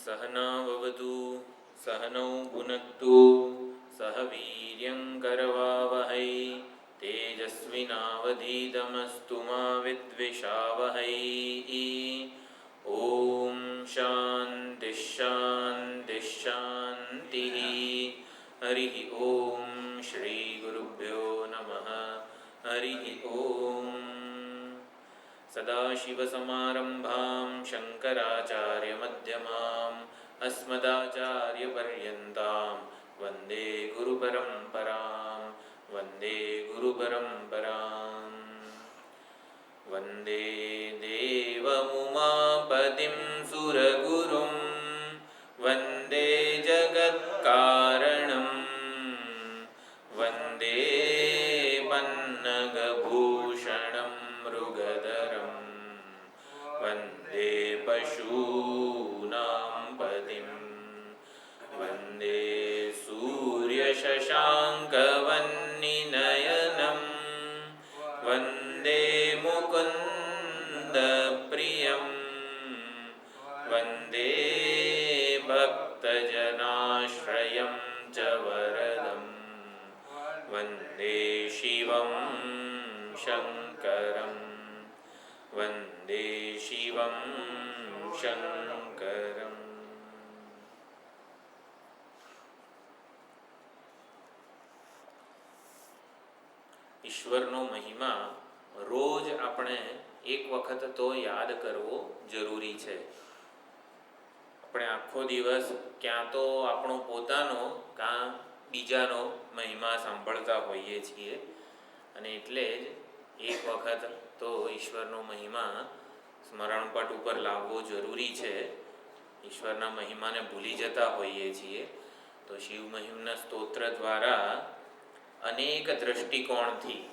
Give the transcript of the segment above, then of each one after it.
सहनाववतु सहनौ भुनक्तु सह वीर्यङ्करवावहै तेजस्विनावधीतमस्तु मा विद्विषावहै। ॐ शान्तिः शान्तिः शान्तिः। हरिः ॐ श्रीगुरुभ्यो नमः। हरिः ॐ। सदाशिवसमारम्भां शङ्कराचार्यमध्यमाम् अस्मदाचार्यपर्यन्तां वन्दे गुरुपरम्पराम्। वन्दे गुरुपरम्पराम्। वन्दे देवमुमापतिं सुरगुरुं वन्दे जगत्कारणं वन्दे पन्नगभूषणं मृगधरं वन्दे पशूनां पतिं वन्दे सूर्यशशाङ्कवह्निनयनं वन्दे मुकुन्दप्रियं वन्दे भक्तजनाश्रयं च वरदं वन्दे शिवं शङ्करं वन्दे शिवं शङ्करम्। ઈશ્વરનો મહિમા રોજ આપણે એક વખત તો યાદ કરવો જરૂરી છે. આપણે આખો દિવસ ક્યાં તો આપણો પોતાનો કાં બીજાનો મહિમા સાંભળતા હોઈએ છીએ અને એટલે જ એક વખત તો ઈશ્વરનો મહિમા સ્મરણપટ ઉપર લાવવો જરૂરી છે. ઈશ્વરના મહિમાને ભૂલી જતા હોઈએ છીએ તો શિવ મહિમના સ્તોત્ર દ્વારા અનેક દ્રષ્ટિકોણથી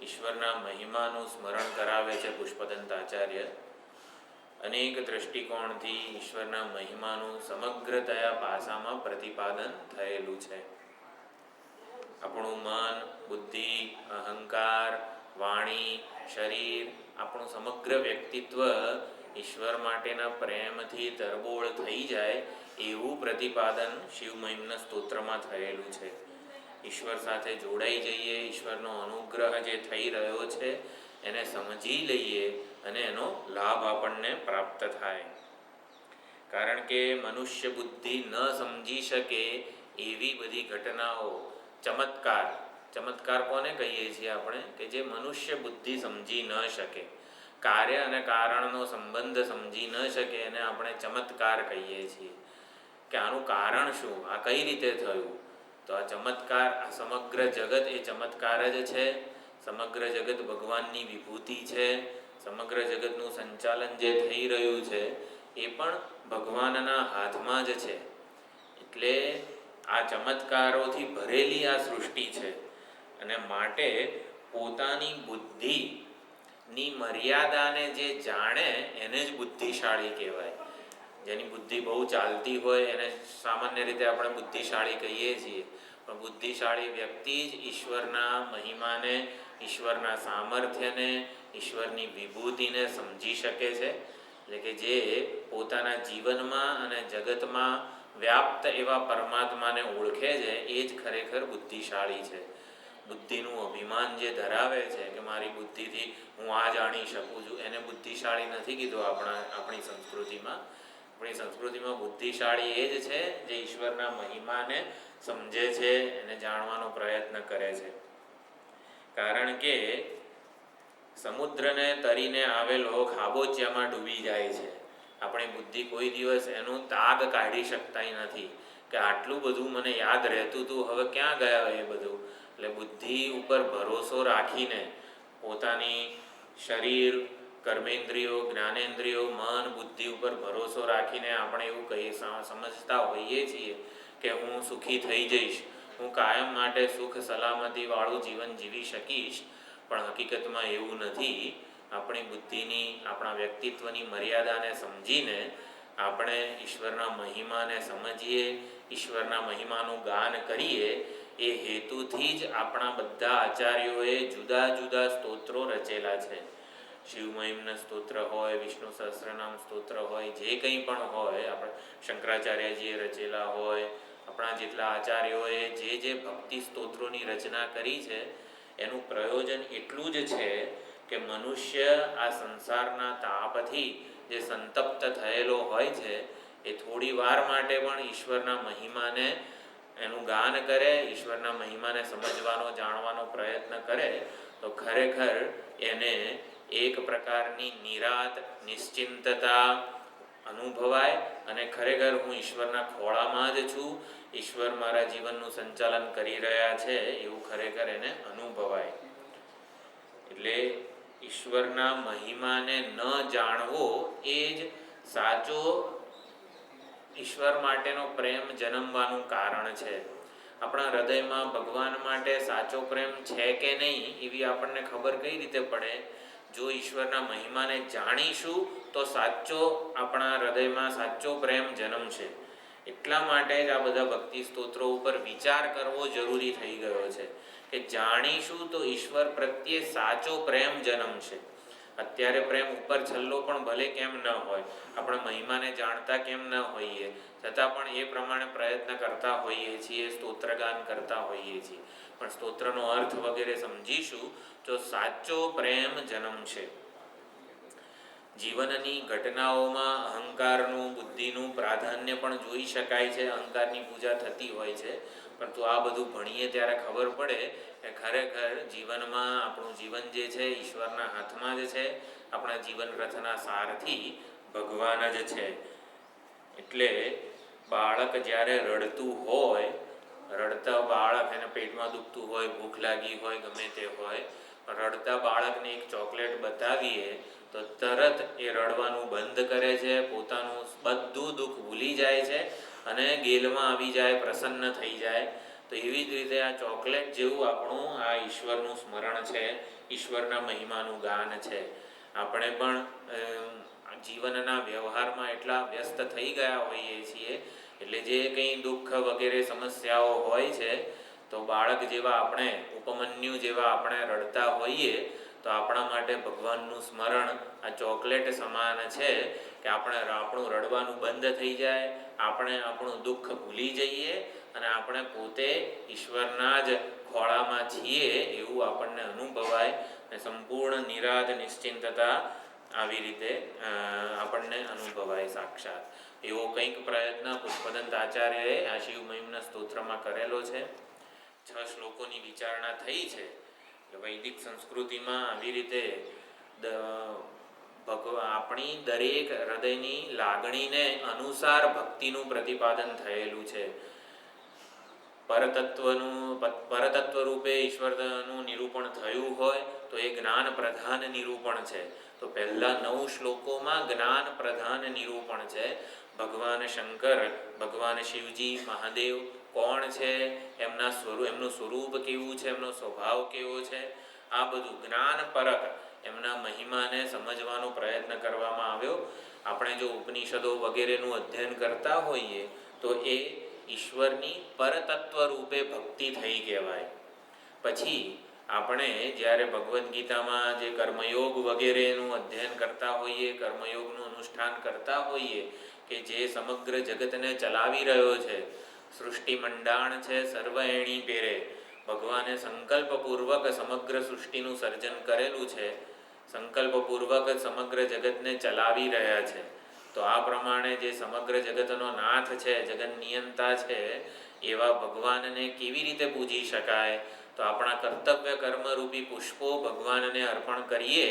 ઈશ્વરના મહિમાનું સ્મરણ કરાવે છે પુષ્પદંત આચાર્ય. અનેક દ્રષ્ટિકોણથી ઈશ્વરના મહિમાનું સમગ્રતયા પાસામાં પ્રતિપાદન થયેલું છે. આપણું મન, બુદ્ધિ, અહંકાર, વાણી, શરીર, આપણું સમગ્ર વ્યક્તિત્વ ઈશ્વર માટેના પ્રેમથી તરબોળ થઈ જાય એવું પ્રતિપાદન શિવ મહિમના સ્તોત્રમાં થયેલું છે. ઈશ્વર સાથે જોડાઈ જઈએ, ઈશ્વરનો અનુગ્રહ જે થઈ રહ્યો છે એને સમજી લઈએ અને એનો લાભ આપણને પ્રાપ્ત થાય. કારણ કે મનુષ્ય બુદ્ધિ ન સમજી શકે એવી બધી ઘટનાઓ, ચમત્કાર કોને કહીએ છીએ આપણે? કે જે મનુષ્ય બુદ્ધિ સમજી ન શકે, કાર્ય અને કારણનો સંબંધ સમજી ન શકે એને આપણે ચમત્કાર કહીએ છીએ. કે આનું કારણ શું, આ કઈ રીતે થયું? તો આ ચમત્કાર, આ સમગ્ર જગત એ ચમત્કાર જ છે. સમગ્ર જગત ભગવાનની વિભૂતિ છે. સમગ્ર જગતનું સંચાલન જે થઈ રહ્યું છે એ પણ ભગવાનના હાથમાં જ છે. એટલે આ ચમત્કારોથી ભરેલી આ સૃષ્ટિ છે અને માટે પોતાની બુદ્ધિની મર્યાદાને જે જાણે એને જ બુદ્ધિશાળી કહેવાય. જેની બુદ્ધિ બહુ ચાલતી હોય એને સામાન્ય રીતે આપણે બુદ્ધિશાળી કહીએ છીએ. પણ બુદ્ધિશાળી વ્યક્તિ જ ઈશ્વરના મહિમાને, ઈશ્વરના સામર્થ્યને, ઈશ્વરની વિભૂતિને સમજી શકે છે. એટલે કે જે પોતાના જીવનમાં અને જગતમાં વ્યાપ્ત એવા પરમાત્માને ઓળખે છે એ જ ખરેખર બુદ્ધિશાળી છે. બુદ્ધિનું અભિમાન જે ધરાવે છે કે મારી બુદ્ધિથી હું આ જાણી શકું છું, એને બુદ્ધિશાળી નથી કીધું આપણી સંસ્કૃતિમાં. આપણી સંસ્કૃતિમાં બુદ્ધિશાળી એ જ છે જે ઈશ્વરના મહિમાને સમજે છે, એને જાણવાનો પ્રયત્ન કરે છે. કારણ કે સમુદ્રને તરીને આવેલો ખાબોચિયામાં ડૂબી જાય છે. આપણી બુદ્ધિ કોઈ દિવસ એનું તાગ કાઢી શકતા નથી કે આટલું બધું મને યાદ રહેતું હતું, હવે ક્યાં ગયા એ બધું. એટલે બુદ્ધિ ઉપર ભરોસો રાખીને પોતાની શરીર, કર્મેન્દ્રિયો, જ્ઞાનેન્દ્રિયો, મન, બુદ્ધિ ઉપર ભરોસો રાખીને આપણે એવું સમજતા હોઈએ છીએ કે હું સુખી થઈ જઈશ, હું કાયમ માટે સુખ સલામતી વાળું જીવન જીવી શકીશ. પણ હકીકતમાં એવું નથી. આપણી બુદ્ધિની, આપણા વ્યક્તિત્વની મર્યાદાને સમજીને આપણે ઈશ્વરના મહિમાને સમજીએ, ઈશ્વરના મહિમાનું ગાન કરીએ. એ હેતુથી જ આપણા બધા આચાર્યોએ જુદા જુદા સ્તોત્રો રચેલા છે. શિવમહિમના સ્તોત્ર હોય, વિષ્ણુ સહસ્રનામ સ્તોત્ર હોય, જે કંઈ પણ હોય, આપણે શંકરાચાર્યજીએ રચેલા હોય, આપણા જેટલા આચાર્યોએ જે ભક્તિ સ્તોત્રોની રચના કરી છે એનું પ્રયોજન એટલું જ છે કે મનુષ્ય આ સંસારના તાપથી જે સંતપ્ત થયેલો હોય છે એ થોડી વાર માટે પણ ઈશ્વરના મહિમાને એનું ગાન કરે, ઈશ્વરના મહિમાને સમજવાનો જાણવાનો પ્રયત્ન કરે તો ખરેખર એને એક પ્રકારની નિરાત નિશ્ચિંતતા અનુભવાય અને ખરેખર હું ઈશ્વરના ખોળામાં જ છું, ઈશ્વર મારા જીવનનું સંચાલન કરી રહ્યા છે એવું ખરેખર એને અનુભવાય. એટલે ઈશ્વરના મહિમાને ન જાણવો એ જ સાચો ઈશ્વર માટેનો પ્રેમ જન્મવાનું કારણ છે. આપણા હૃદયમાં ભગવાન માટે સાચો પ્રેમ છે કે નહીં એવી આપણને ખબર કઈ રીતે પડે? જો ઈશ્વરના મહિમાને જાણીશું તો સાચો આપણા હૃદયમાં સાચો પ્રેમ જન્મશે. એટલા માટે જ આ બધા ભક્તિ સ્તોત્રો ઉપર વિચાર કરવો જરૂરી થઈ ગયો છે કે જાણીશું તો ઈશ્વર પ્રત્યે સાચો પ્રેમ જન્મશે. અત્યારે પ્રેમ ઉપર છલ્લો પણ ભલે કેમ ન હોય, આપણે મહિમાને જાણતા કેમ ન હોઈએ, છતાં પણ એ પ્રમાણે પ્રયત્ન કરતા હોઈએ છીએ, સ્તોત્રગાન કરતા હોઈએ છીએ. પણ સ્તોત્રનો અર્થ વગેરે સમજીશું તો સાચો પ્રેમ જન્મશે. જીવનની ઘટનાઓમાં અહંકારનું, બુદ્ધિનું પ્રાધાન્ય પણ જોઈ શકાય છે. અહંકારની પૂજા થતી હોય છે, પરંતુ આ બધું ભણીએ ત્યારે ખબર પડે કે ખરેખર જીવનમાં આપણું જીવન જે છે ઈશ્વરના હાથમાં જ છે. આપણા જીવન રથના સારથી ભગવાન જ છે. એટલે બાળક જ્યારે રડતું હોય, રડતા બાળક, એને પેટમાં દુખતું હોય, ભૂખ લાગી હોય, ગમે તે હોય, રડતા બાળકને એક ચોકલેટ બતાવીએ તો તરત એ રડવાનું બંધ કરે છે, પોતાનું બધું દુઃખ ભૂલી જાય છે અને ગેલમાં આવી જાય, પ્રસન્ન થઈ જાય. તો એવી જ રીતે આ ચોકલેટ જેવું આપણું આ ઈશ્વરનું સ્મરણ છે, ઈશ્વરના મહિમાનું ગાન છે. આપણે પણ જીવનના વ્યવહારમાં એટલા વ્યસ્ત થઈ ગયા હોઈએ છીએ એટલે જે કંઈ દુઃખ વગેરે સમસ્યાઓ હોય છે તો બાળક જેવા આપણે, ઉપમન્યુ જેવા આપણે રડતા હોઈએ તો આપણા માટે ભગવાનનું સ્મરણ આ ચોકલેટ સમાન છે કે આપણે આપણું રડવાનું બંધ થઈ જાય, આપણે આપણું દુઃખ ભૂલી જઈએ અને આપણે પોતે ઈશ્વરના જ ખોળામાં છીએ એવું આપણને અનુભવાય અને સંપૂર્ણ નિરાત નિશ્ચિંતતા આવી રીતે આપણને અનુભવાય સાક્ષાત. એવો કંઈક પ્રયત્ન પુષ્પદંત આચાર્યએ આ શિવ મહિમના સ્તોત્રમાં કરેલો છે. 6 શ્લોકોની વિચારણા થઈ છે કે વૈદિક સંસ્કૃતિમાં આવી રીતે આપણી દરેક હૃદયની લાગણીને અનુસાર ભક્તિનું પ્રતિપાદન થયેલું છે. પરતત્વ રૂપે ઈશ્વરનું નિરૂપણ થયું હોય તો એ જ્ઞાન પ્રધાન નિરૂપણ છે. તો પહેલા 9 શ્લોકોમાં જ્ઞાન પ્રધાન નિરૂપણ છે. ભગવાન શંકર, ભગવાન શિવજી, મહાદેવ કોણ છે, એમનું સ્વરૂપ કેવું છે, એમનો સ્વભાવ કેવો છે, આ બધું જ્ઞાનપરક એમના મહિમાને સમજવાનો પ્રયત્ન કરવામાં આવ્યો. આપણે જો ઉપનિષદો વગેરેનું અધ્યયન કરતા હોઈએ તો એ ઈશ્વરની પરતત્વ રૂપે ભક્તિ થઈ કહેવાય. પછી આપણે જ્યારે ભગવદ્ ગીતામાં જે કર્મયોગ વગેરેનું અધ્યયન કરતા હોઈએ, કર્મયોગનું અનુષ્ઠાન કરતા હોઈએ કે જે સમગ્ર જગતને ચલાવી રહ્યો છે, સૃષ્ટિ મંડાણ છે સર્વ એણી પેરે, ભગવાને સંકલ્પપૂર્વક સમગ્ર સૃષ્ટિનું સર્જન કરેલું છે, સંકલ્પપૂર્વક સમગ્ર જગતને ચલાવી રહ્યા છે. તો આ પ્રમાણે જે સમગ્ર જગતનો નાથ છે, જગત નિયંતા છે, એવા ભગવાનને કેવી રીતે પૂજી શકાય? તો આપણા કર્તવ્ય કર્મરૂપી પુષ્પો ભગવાનને અર્પણ કરીએ,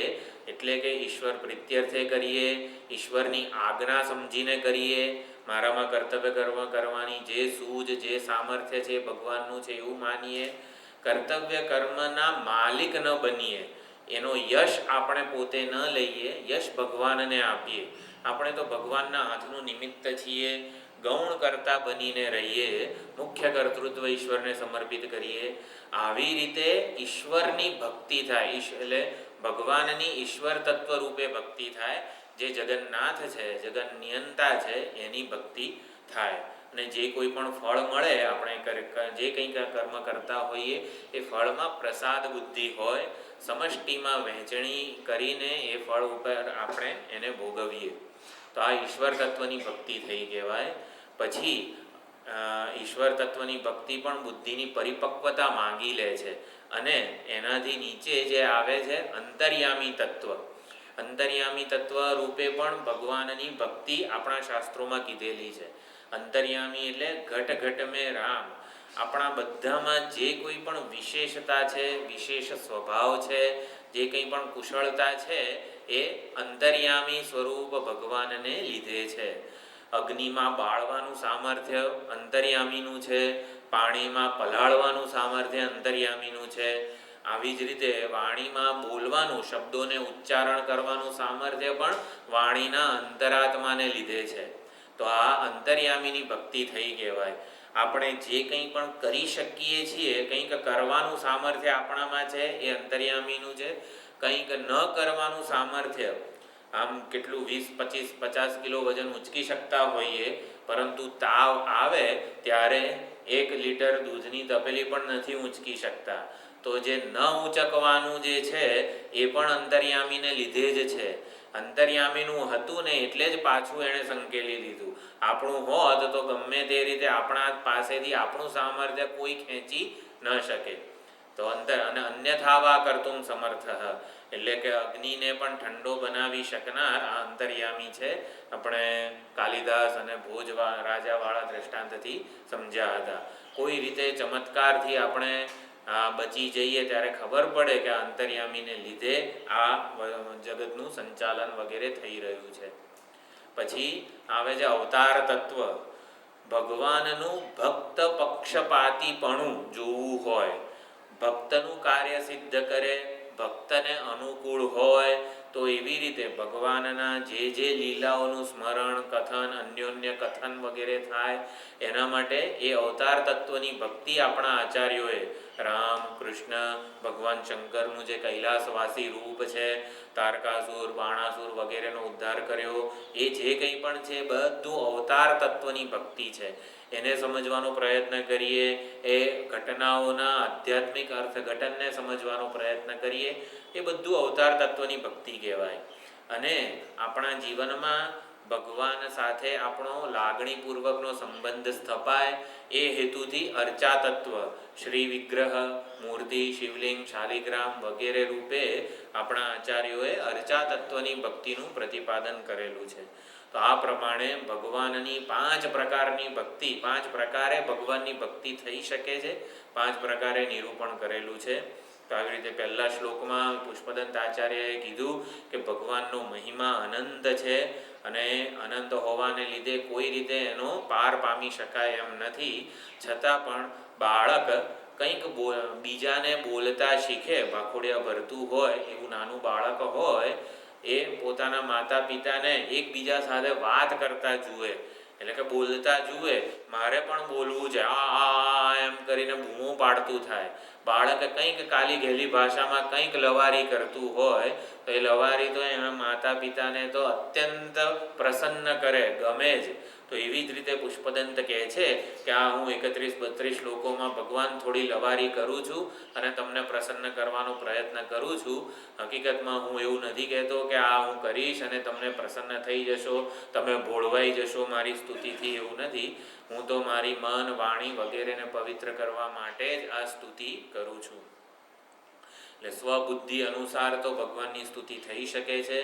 એટલે કે ઈશ્વર પ્રીત્યર્થે કરીએ, ઈશ્વરની આજ્ઞા સમજીને કરીએ. મારામાં કર્તવ્ય કર્મ કરવાની જે સૂઝ, જે સામર્થ્ય છે ભગવાનનું છે એવું માનીએ. કર્તવ્ય કર્મના માલિક ન બનીએ, એનો યશ આપણે પોતે ન લઈએ, યશ ભગવાનને આપીએ. આપણે તો ભગવાનના હાથનું નિમિત્ત છીએ, ગૌણ કર્તા બનીને રહીએ, મુખ્ય કર્તૃત્વ ઈશ્વરને સમર્પિત કરીએ. આવી રીતે ઈશ્વરની ભક્તિ થાય, એટલે ભગવાનની ઈશ્વર તત્વ રૂપે ભક્તિ થાય. જે જગન્નાથ છે, જગન નિયંતા છે, એની ભક્તિ થાય. અને જે કોઈ પણ ફળ મળે, આપણે જે કંઈ કર્મ કરતા હોઈએ એ ફળમાં પ્રસાદ બુદ્ધિ હોય, સમષ્ટિમાં વહેંચણી કરીને એ ફળ ઉપર આપણે એને ભોગવીએ. તો આ ઈશ્વર તત્વની ભક્તિ થઈ કહેવાય. પછી ઈશ્વર તત્વની ભક્તિ પણ બુદ્ધિની પરિપક્વતા માંગી લે છે. અને એનાથી નીચે જે આવે છે અંતર્યામી તત્વ. અંતર્યામી તત્વ રૂપે પણ ભગવાનની ભક્તિ આપણા શાસ્ત્રોમાં કીધેલી છે. અંતર્યામી એટલે ઘટ ઘટ મેં રામ. આપણા બધામાં જે કોઈ પણ વિશેષતા છે, વિશેષ સ્વભાવ છે, જે કંઈ પણ કુશળતા છે, એ અંતર્યામી સ્વરૂપ ભગવાનને લીધે છે. અગ્નિમાં બાળવાનું સામર્થ્ય અંતર્યામીનું છે, પાણીમાં પલાળવાનું સામર્થ્ય અંતર્યામીનું છે. આવી જ રીતે વાણીમાં બોલવાનું, શબ્દોને ઉચ્ચારણ કરવાનું સામર્થ્ય પણ વાણીના અંતરાત્માને લીધે છે. તો આ અંતર્યામીની ભક્તિ થઈ કહેવાય. આપણે જે કંઈ પણ કરી શકીએ છીએ, કંઈક કરવાનું સામર્થ્ય આપણામાં છે, એ અંતર્યામીનું છે. કંઈક ન કરવાનું સામર્થ્ય, આમ કેટલું 20, 25, 50 કિલો વજન ઉંચકી શકતા હોઈએ, પરંતુ તાવ આવે ત્યારે 1 લીટર દૂધની તપેલી પણ નથી ઊંચકી શકતા. તો જે ન ઊંચકવાનું જે છે એ પણ અંતર્યામીને લીધે જ છે. અંતર્યામીનું હતું ને એટલે જ પાછું એણે સંકેલી લીધું. આપણું હોત તો ગમે તે રીતે આપણા પાસેથી આપણું સામર્થ્ય કોઈ ખેંચી ન શકે. તો અને અન્યથાવા કર્તુમ સમર્થ, એટલે કે અગ્નિને પણ ઠંડો બનાવી શકનાર આ અંતર્યામી છે. આપણે કાલિદાસ અને ભોજ રાજાવાળા દ્રષ્ટાંતથી સમજ્યા હતા. કોઈ રીતે ચમત્કારથી આપણે બચી જઈએ ત્યારે ખબર પડે કે આ અંતર્યામીને લીધે આ જગતનું સંચાલન વગેરે થઈ રહ્યું છે. પછી આવે છે અવતાર તત્વ. ભગવાનનું ભક્ત પક્ષપાતીપણું જોવું હોય, ભક્તનું કાર્ય સિદ્ધ કરે, ભક્તને અનુકૂળ હોય, તો એવી રીતે ભગવાનના જે લીલાઓનું સ્મરણ, કથન, અન્યોન્ય કથન વગેરે થાય, એના માટે એ અવતાર તત્વની ભક્તિ આપણા આચાર્યોએ રામ, કૃષ્ણ, ભગવાન શંકરનું જે કૈલાસવાસી રૂપ છે, તારકાસુર, બાણાસુર વગેરેનો ઉદ્ધાર કર્યો, એ જે કંઈ પણ છે બધું અવતાર તત્વની ભક્તિ છે. એને સમજવાનો પ્રયત્ન કરીએ, એ ઘટનાઓના આધ્યાત્મિક અર્થઘટનને સમજવાનો પ્રયત્ન કરીએ, એ બધું અવતાર તત્વની ભક્તિ કહેવાય. અને આપણા જીવનમાં ભગવાન સાથે આપણો લાગણીપૂર્વકનો સંબંધ સ્થપાય એ હેતુથી અર્ચા તત્વ, શ્રી વિગ્રહ, મૂર્તિ, શિવલિંગ, શાલિગ્રામ વગેરે રૂપે આપણા આચાર્યોએ અર્ચા તત્વની ભક્તિનું પ્રતિપાદન કરેલું છે. તો આ પ્રમાણે ભગવાનની 5 પ્રકારની ભક્તિ, 5 પ્રકારે ભગવાનની ભક્તિ થઈ શકે છે, 5 પ્રકારે નિરૂપણ કરેલું છે. તો આવી રીતે પહેલા શ્લોકમાં પુષ્પદંત આચાર્યએ કીધું કે ભગવાનનો મહિમા અનંત છે અને અનંત હોવાને લીધે કોઈ રીતે એનો પાર પામી શકાય એમ નથી. છતાં પણ બાળક કંઈક બીજાને બોલતા શીખે, ભાખોડિયા ભરતું હોય એવું નાનું બાળક હોય, એ પોતાના માતા પિતાને એકબીજા સાથે વાત કરતા જુએ, એટલે કે બોલતા જુએ, મારે પણ બોલવું છે, આ એમ કરીને બૂમો પાડતું થાય. બાળક કંઈક કાલી ઘેલી ભાષામાં કંઈક લવારી કરતું હોય તો એ લવારી તો એના માતા પિતાને તો અત્યંત પ્રસન્ન કરે, ગમે જ. તો એવી જ રીતે પુષ્પદંત કહે છે કે આ હું 31-32 શ્લોકોમાં ભગવાન થોડી લવારી કરું છું અને તમને પ્રસન્ન કરવાનો પ્રયત્ન કરું છું. હકીકતમાં હું એવું નથી કહેતો કે આ હું કરીશ અને તમને પ્રસન્ન થઈ જશો, તમે ભોળવાઈ જશો મારી સ્તુતિથી, એવું નથી. હું તો મારી મન, વાણી વગેરેને પવિત્ર કરવા માટે જ આ સ્તુતિ કરું છું. એટલે સ્વબુદ્ધિ અનુસાર તો ભગવાનની સ્તુતિ થઈ શકે છે.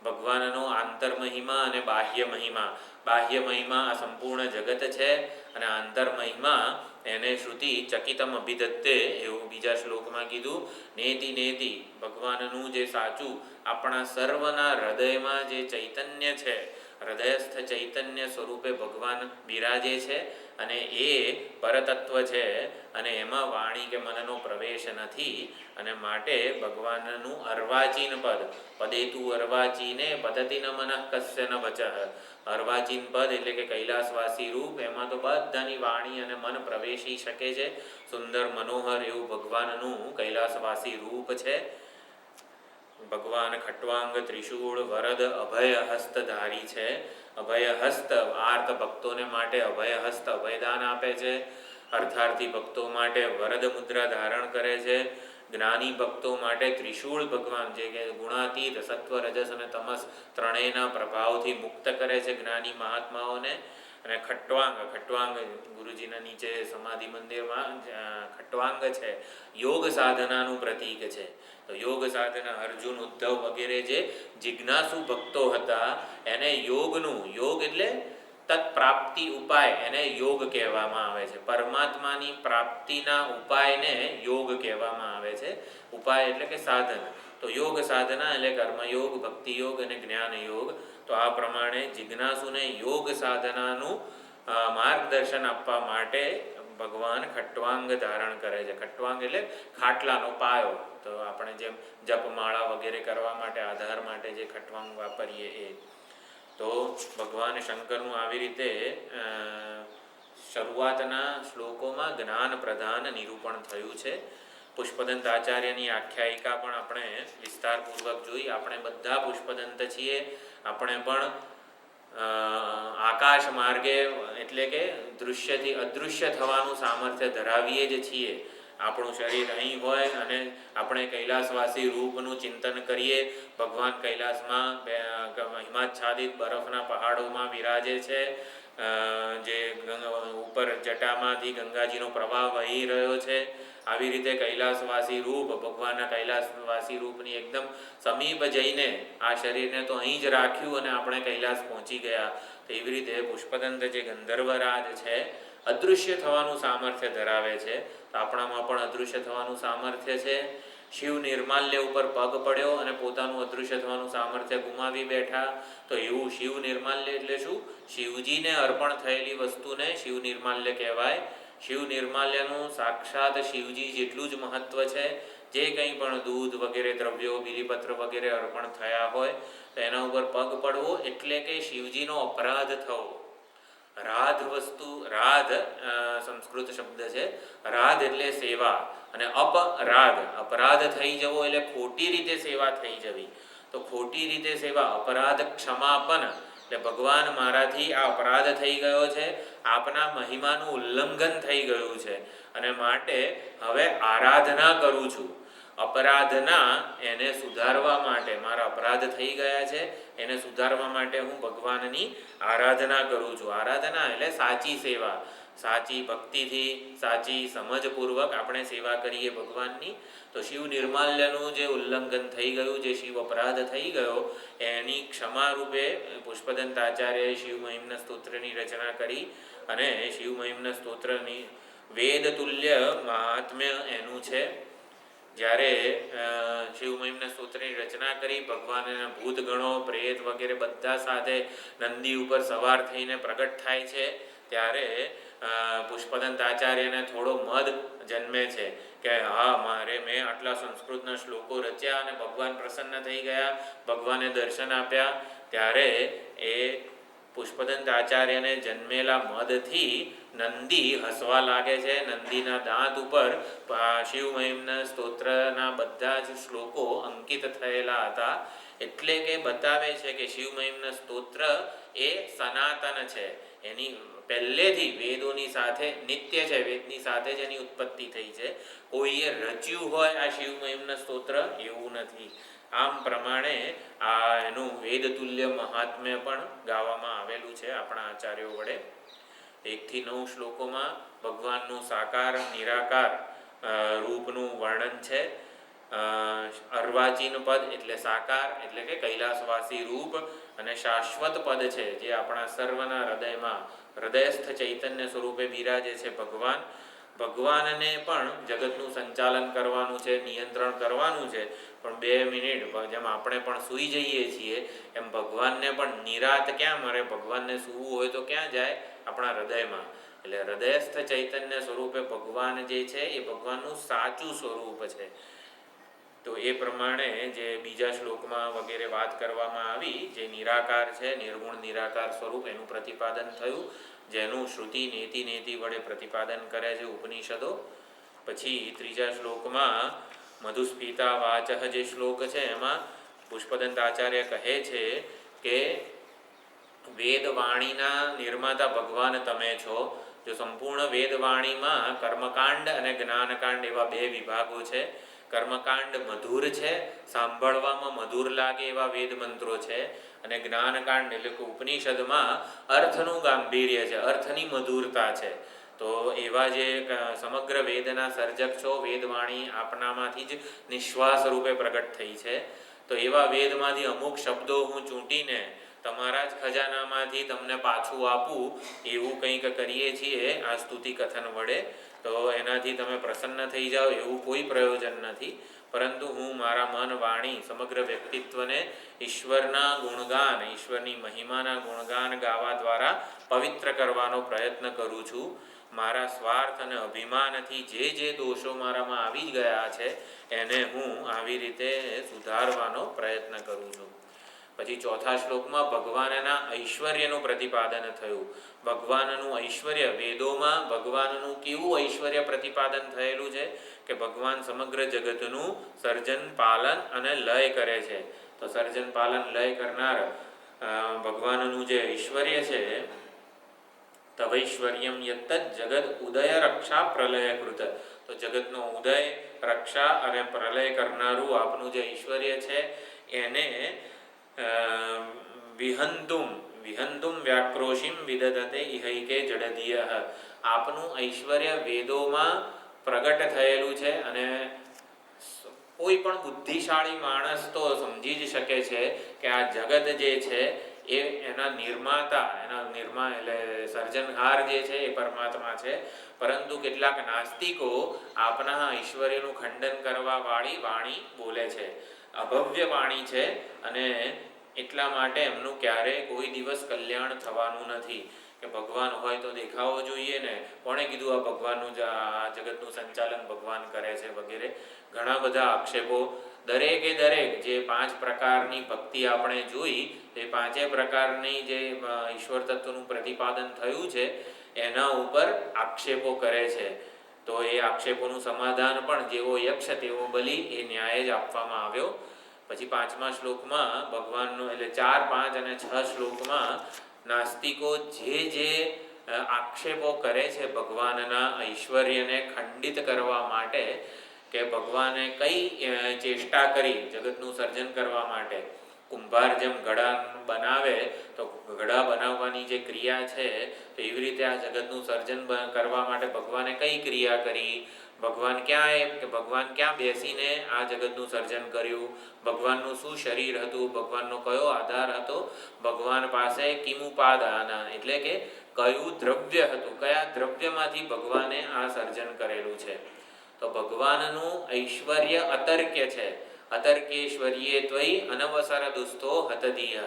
ભગવાનનો આંતર મહિમા અને બાહ્ય મહિમા. બાહ્ય મહિમા આ સંપૂર્ણ જગત છે અને આંતર મહિમા એને શ્રુતિ ચકિતમ અભિદત્તે એવું બીજા શ્લોકમાં કીધું. નેતિ નેતિ ભગવાનનું જે સાચું આપણા સર્વના હૃદયમાં જે ચૈતન્ય છે, હૃદયસ્થ ચૈતન્ય સ્વરૂપે ભગવાન બિરાજે છે અને એ પરતત્વ છે અને એમાં વાણી કે મનનો પ્રવેશ નથી. અને માટે ભગવાનનું અર્વાચીન પદ, પદેતુ અર્વાચીને પદતિ ન મનઃ કસ્ય ન વચઃ. અર્વાચીન પદ એટલે કે કૈલાસવાસી રૂપ, એમાં તો બધાની વાણી અને મન પ્રવેશી શકે છે. સુંદર મનોહર એવું ભગવાનનું કૈલાસવાસી રૂપ છે. ભગવાન ખટ્વાંગ, ત્રિશૂળ, વરદ, અભય હસ્તધારી છે. અભય હસ્ત આર્ત ભક્તોને માટે અભય હસ્ત અભયદાન આપે છે. અર્થાર્થી ભક્તો માટે વરદ મુદ્રા ધારણ કરે છે. જ્ઞાની ભક્તો માટે ત્રિશૂળ ભગવાન, જે કે ગુણાતીત સત્વ રજસ અને તમસ ત્રણેયના પ્રભાવથી મુક્ત કરે છે જ્ઞાની મહાત્માઓને. અને ખટ્વાંગ ગુરુજીના નીચે સમાધિ મંદિરમાં ખટ્વાંગ છે, યોગ સાધનાનું પ્રતીક છે. તો યોગ સાધના અર્જુન, ઉદ્ધવ વગેરે જે જિજ્ઞાસુ ભક્તો હતા એને યોગ એટલે તત્પ્રાપ્તિ ઉપાય, એને યોગ કહેવામાં આવે છે. પરમાત્માની પ્રાપ્તિના ઉપાયને યોગ કહેવામાં આવે છે. ઉપાય એટલે કે સાધન. તો યોગ સાધના એટલે કર્મયોગ, ભક્તિ યોગ અને જ્ઞાન યોગ. તો આ પ્રમાણે જિજ્ઞાસુને યોગ સાધનાનું માર્ગદર્શન આપવા માટે ભગવાન ખટ્વાંગ ધારણ કરે છે. ખટ્વાંગ એટલે ખાટલાનો પાયો. તો આપણે જેમ જપમાળા વગેરે કરવા માટે આધાર માટે જે ખટ્વાંગ વાપરીએ એ. તો ભગવાન શંકરનું આવી રીતે શરૂઆતના શ્લોકોમાં જ્ઞાન પ્રધાન નિરૂપણ થયું છે. પુષ્પદંત આચાર્યની આખ્યાયિકા પણ આપણે વિસ્તારપૂર્વક જોઈ. આપણે બધા પુષ્પદંત છીએ. આપણે પણ આકાશ માર્ગે એટલે કે દૃશ્યથી અદૃશ્ય થવાનું સામર્થ્ય ધરાવીએ જ છીએ. આપણું શરીર અહીં હોય અને આપણે કૈલાસવાસી રૂપનું ચિંતન કરીએ. ભગવાન કૈલાસમાં હિમાચ્છાદિત બરફના પહાડોમાં વિરાજે છે. જે ઉપર જટામાંથી ગંગાજીનો પ્રવાહ વહી રહ્યો છે. આવી રીતે કૈલાસવાસી રૂપ, ભગવાનના કૈલાસવાસી રૂપની એકદમ સમીપ જઈને આ શરીરને તો અહીં જ રાખ્યું અને આપણે કૈલાસ પહોંચી ગયા. તો એવી રીતે પુષ્પદંત જે ગંધર્વરાજ છે અદૃશ્ય થવાનું સામર્થ્ય ધરાવે છે. તો આપણામાં પણ અદૃશ્ય થવાનું સામર્થ્ય છે. શિવ નિર્માલ્ય ઉપર પગ પડ્યો અને પોતાનું અદૃશ્ય થવાનું સામર્થ્ય ગુમાવી બેઠા. તો એવું શિવ નિર્માલ્ય એટલે શું? શિવજીને અર્પણ થયેલી વસ્તુને શિવ નિર્માલ્ય કહેવાય. શિવ નિર્માલ્યનું સાક્ષાત શિવજી જેટલું જ મહત્વ છે. જે કંઈ પણ દૂધ વગેરે દ્રવ્યો, બિલીપત્ર વગેરે અર્પણ થયા હોય તો એના ઉપર પગ પડવો એટલે કે શિવજીનો અપરાધ થવો. રાધ વસ્તુ, રાધ સંસ્કૃત શબ્દ છે. રાધ એટલે સેવા અને અપરાધ, અપરાધ થઈ જવો એટલે ખોટી રીતે સેવા થઈ જવી. તો ખોટી રીતે સેવા, અપરાધ ક્ષમાપન એટલે ભગવાન મારાથી આ અપરાધ થઈ ગયો છે, આપના મહિમાનું ઉલ્લંઘન થઈ ગયું છે અને માટે હવે આરાધના કરું છું. અપરાધના એને સુધારવા માટે, મારા અપરાધ થઈ ગયા છે એને સુધારવા માટે હું ભગવાનની આરાધના કરું છું. આરાધના એટલે સાચી સેવા. સાચી ભક્તિથી, સાચી સમજપૂર્વક આપણે સેવા કરીએ ભગવાનની. તો શિવ નિર્માલ્યનું જે ઉલ્લંઘન થઈ ગયું, જે શિવ અપરાધ થઈ ગયો એની ક્ષમા રૂપે પુષ્પદંત આચાર્યએ શિવ મહિમ્ન સ્તોત્રની રચના કરી. અને શિવ મહિમ્ન સ્તોત્રની વેદ તુલ્ય મહાત્મ્ય એનું છે. જ્યારે શિવ મહિમ્ન સ્તોત્રની રચના કરી, ભગવાનના ભૂતગણો, પ્રેત વગેરે બધા સાથે નંદી ઉપર સવાર થઈને પ્રગટ થાય છે, ત્યારે પુષ્પદંત આચાર્યને થોડો મદ જન્મે છે કે મેં આટલા સંસ્કૃતના શ્લોકો રચ્યા અને ભગવાન પ્રસન્ન થઈ ગયા, ભગવાને દર્શન આપ્યા. ત્યારે એ પુષ્પદંત આચાર્યને જન્મેલા મદથી નંદી હસવા લાગે છે. નંદીના દાંત ઉપર શિવ મહિમ્ન સ્તોત્રના બધા જ શ્લોકો અંકિત થયેલા હતા. એટલે કે બતાવે છે કે શિવ મહિમ્ન સ્તોત્ર એ સનાતન છે. એની પહેલેથી વેદોની સાથે નિત્ય છે, વેદની સાથે જ એની ઉત્પત્તિ થઈ છે. કોઈએ રચ્યું હોય આ શિવ મહિમ્ન સ્તોત્ર એવું નથી. આમ પ્રમાણે આ એનું વેદતુલ્ય મહાત્મ્ય પણ ગાવામાં આવેલું છે આપણા આચાર્યો વડે. 1 થી 9 શ્લોકોમાં ભગવાનનું સાકાર નિરાકાર રૂપનું વર્ણન છે. અર્વાચીન પદ એટલે સાકાર એટલે કે કૈલાસવાસી રૂપ, અને શાશ્વત પદ છે જે આપણા સર્વના હૃદયમાં હૃદયસ્થ ચૈતન્ય સ્વરૂપે બિરાજે છે ભગવાન. ભગવાનને પણ જગતનું સંચાલન કરવાનું છે, નિયંત્રણ કરવાનું છે, પણ 2 મિનિટ જેમ આપણે પણ સૂઈ જઈએ છીએ એમ ભગવાનને પણ નિરાત ક્યાં મળે? ભગવાનને સૂવું હોય તો ક્યાં જાય? આપણા હૃદયમાં. એટલે હૃદયસ્થ ચૈતન્ય સ્વરૂપે ભગવાન જે છે એ ભગવાનનું સાચું સ્વરૂપ છે. તો એ પ્રમાણે જે બીજા શ્લોકમાં વગેરે વાત કરવામાં આવી, જે નિરાકાર છે, નિર્ગુણ નિરાકાર સ્વરૂપ, એનું પ્રતિપાદન થયું, જેનું શ્રુતિ નેતિ વડે પ્રતિપાદન કરે છે ઉપનિષદો. પછી 3જા શ્લોકમાં મધુસ્ફીતા વાચઃ જે શ્લોક છે એમાં પુષ્પદંત આચાર્ય કહે છે કે વેદવાણીના નિર્માતા ભગવાન તમે છો. જો સંપૂર્ણ વેદવાણીમાં કર્મકાંડ અને જ્ઞાનકાંડ એવા 2 વિભાગો છે. કર્મકાંડ મધુર છે, સાંભળવામાં મધુર લાગે એવા વેદ મંત્રો છે, અને જ્ઞાનકાંડ એટલે કે ઉપનિષદમાં અર્થનું ગાંભીર્ય છે, અર્થની મધુરતા છે. તો એવા જે સમગ્ર વેદના સર્જક છો, વેદવાણી આપનામાંથી જ નિશ્વાસ રૂપે પ્રગટ થઈ છે. તો એવા વેદમાંથી અમુક શબ્દો હું ચૂંટીને તમારા જ ખજાનામાંથી તમને પાછું આપું એવું કંઈક કરીએ છીએ આ સ્તુતિ કથન વડે. તો એનાથી તમે પ્રસન્ન થઈ જાઓ એવું કોઈ પ્રયોજન નથી, પરંતુ હું મારા મન વાણી સમગ્ર વ્યક્તિત્વને ઈશ્વરના ગુણગાન, ઈશ્વરની મહિમાના ગુણગાન ગાવા દ્વારા પવિત્ર કરવાનો પ્રયત્ન કરું છું. મારા સ્વાર્થ અને અભિમાનથી જે દોષો મારામાં આવી જ ગયા છે એને હું આવી રીતે સુધારવાનો પ્રયત્ન કરું છું. પછી ચોથા શ્લોકમાં ભગવાનના ઐશ્વર્યનું પ્રતિપાદન થયું. ભગવાનનું ઐશ્વર્ય, વેદોમાં ભગવાનનું કેવું ઐશ્વર્ય પ્રતિપાદન થયેલું છે કે ભગવાન સમગ્ર જગતનું સર્જન, પાલન અને લય કરે છે. તો સર્જન, પાલન, લય કરનાર ભગવાનનું જે ઐશ્વર્ય છે, તવૈશ્વર્યમ યત્ત જગત ઉદય રક્ષા પ્રલય કૃત. તો જગતનો ઉદય, રક્ષા અને પ્રલય કરનારું આપનું જે ઐશ્વર્ય છે એને વિહંતુમ વ્યાક્રોશિમ વિદધતે ઇહૈકે જડદીય. આપનું ઐશ્વર્ય વેદોમાં પ્રગટ થયેલું છે, અને કોઈ પણ બુદ્ધિશાળી માણસ તો સમજી જ શકે છે કે આ જગત જે છે એ એના નિર્માતા, એટલે સર્જનહાર જે છે એ પરમાત્મા છે. પરંતુ કેટલાક નાસ્તિકો આપના ઐશ્વર્યનું ખંડન કરવા વાળી વાણી બોલે છે, અભવ્ય વાણી છે, અને એટલા માટે એમનું ક્યારેય કોઈ દિવસ કલ્યાણ થવાનું નથી. કે ભગવાન હોય તો દેખાવો જોઈએ ને, કોણે કીધું આ ભગવાનનું આ જગતનું સંચાલન ભગવાન કરે છે વગેરે ઘણા બધા આક્ષેપો. દરેકે દરેક જે 5 પ્રકારની ભક્તિ આપણે જોઈ, તે 5 પ્રકારની જે ઈશ્વર તત્વનું પ્રતિપાદન થયું છે એના ઉપર આક્ષેપો કરે છે. તો એ આક્ષેપોનું સમાધાન પણ જેવો યક્ષ તેવો બલિ, એ ન્યાય જ આપવામાં આવ્યો. પછી 5મા શ્લોકમાં ભગવાનનો, એટલે 4, 5 અને 6 શ્લોકમાં નાસ્તિકો જે આક્ષેપો કરે છે ભગવાનના ઐશ્વર્યને ખંડિત કરવા માટે, કે ભગવાને કઈ ચેષ્ટા કરી જગતનું સર્જન કરવા માટે. કુંભાર જેમ ઘડા બનાવે તો ઘડા બનાવવાની જે ક્રિયા છે, તો એવી રીતે આ જગતનું સર્જન કરવા માટે ભગવાને કઈ ક્રિયા કરી, ભગવાન ક્યાં બેસીને આ જગતનું સર્જન કર્યું, ભગવાનનું શું શરીર હતું, ભગવાનનો કયો આધાર હતો, ભગવાન પાસે કિમુપાદાના એટલે કે કયું દ્રવ્ય હતું, કયા દ્રવ્યમાંથી ભગવાને આ સર્જન કરેલું છે. તો ભગવાનનું ઐશ્વર્ય અતર્ક્ય છે. અતર્કેશ્વર્યે ત્વયી અનવસર દુસ્તો હતદીય.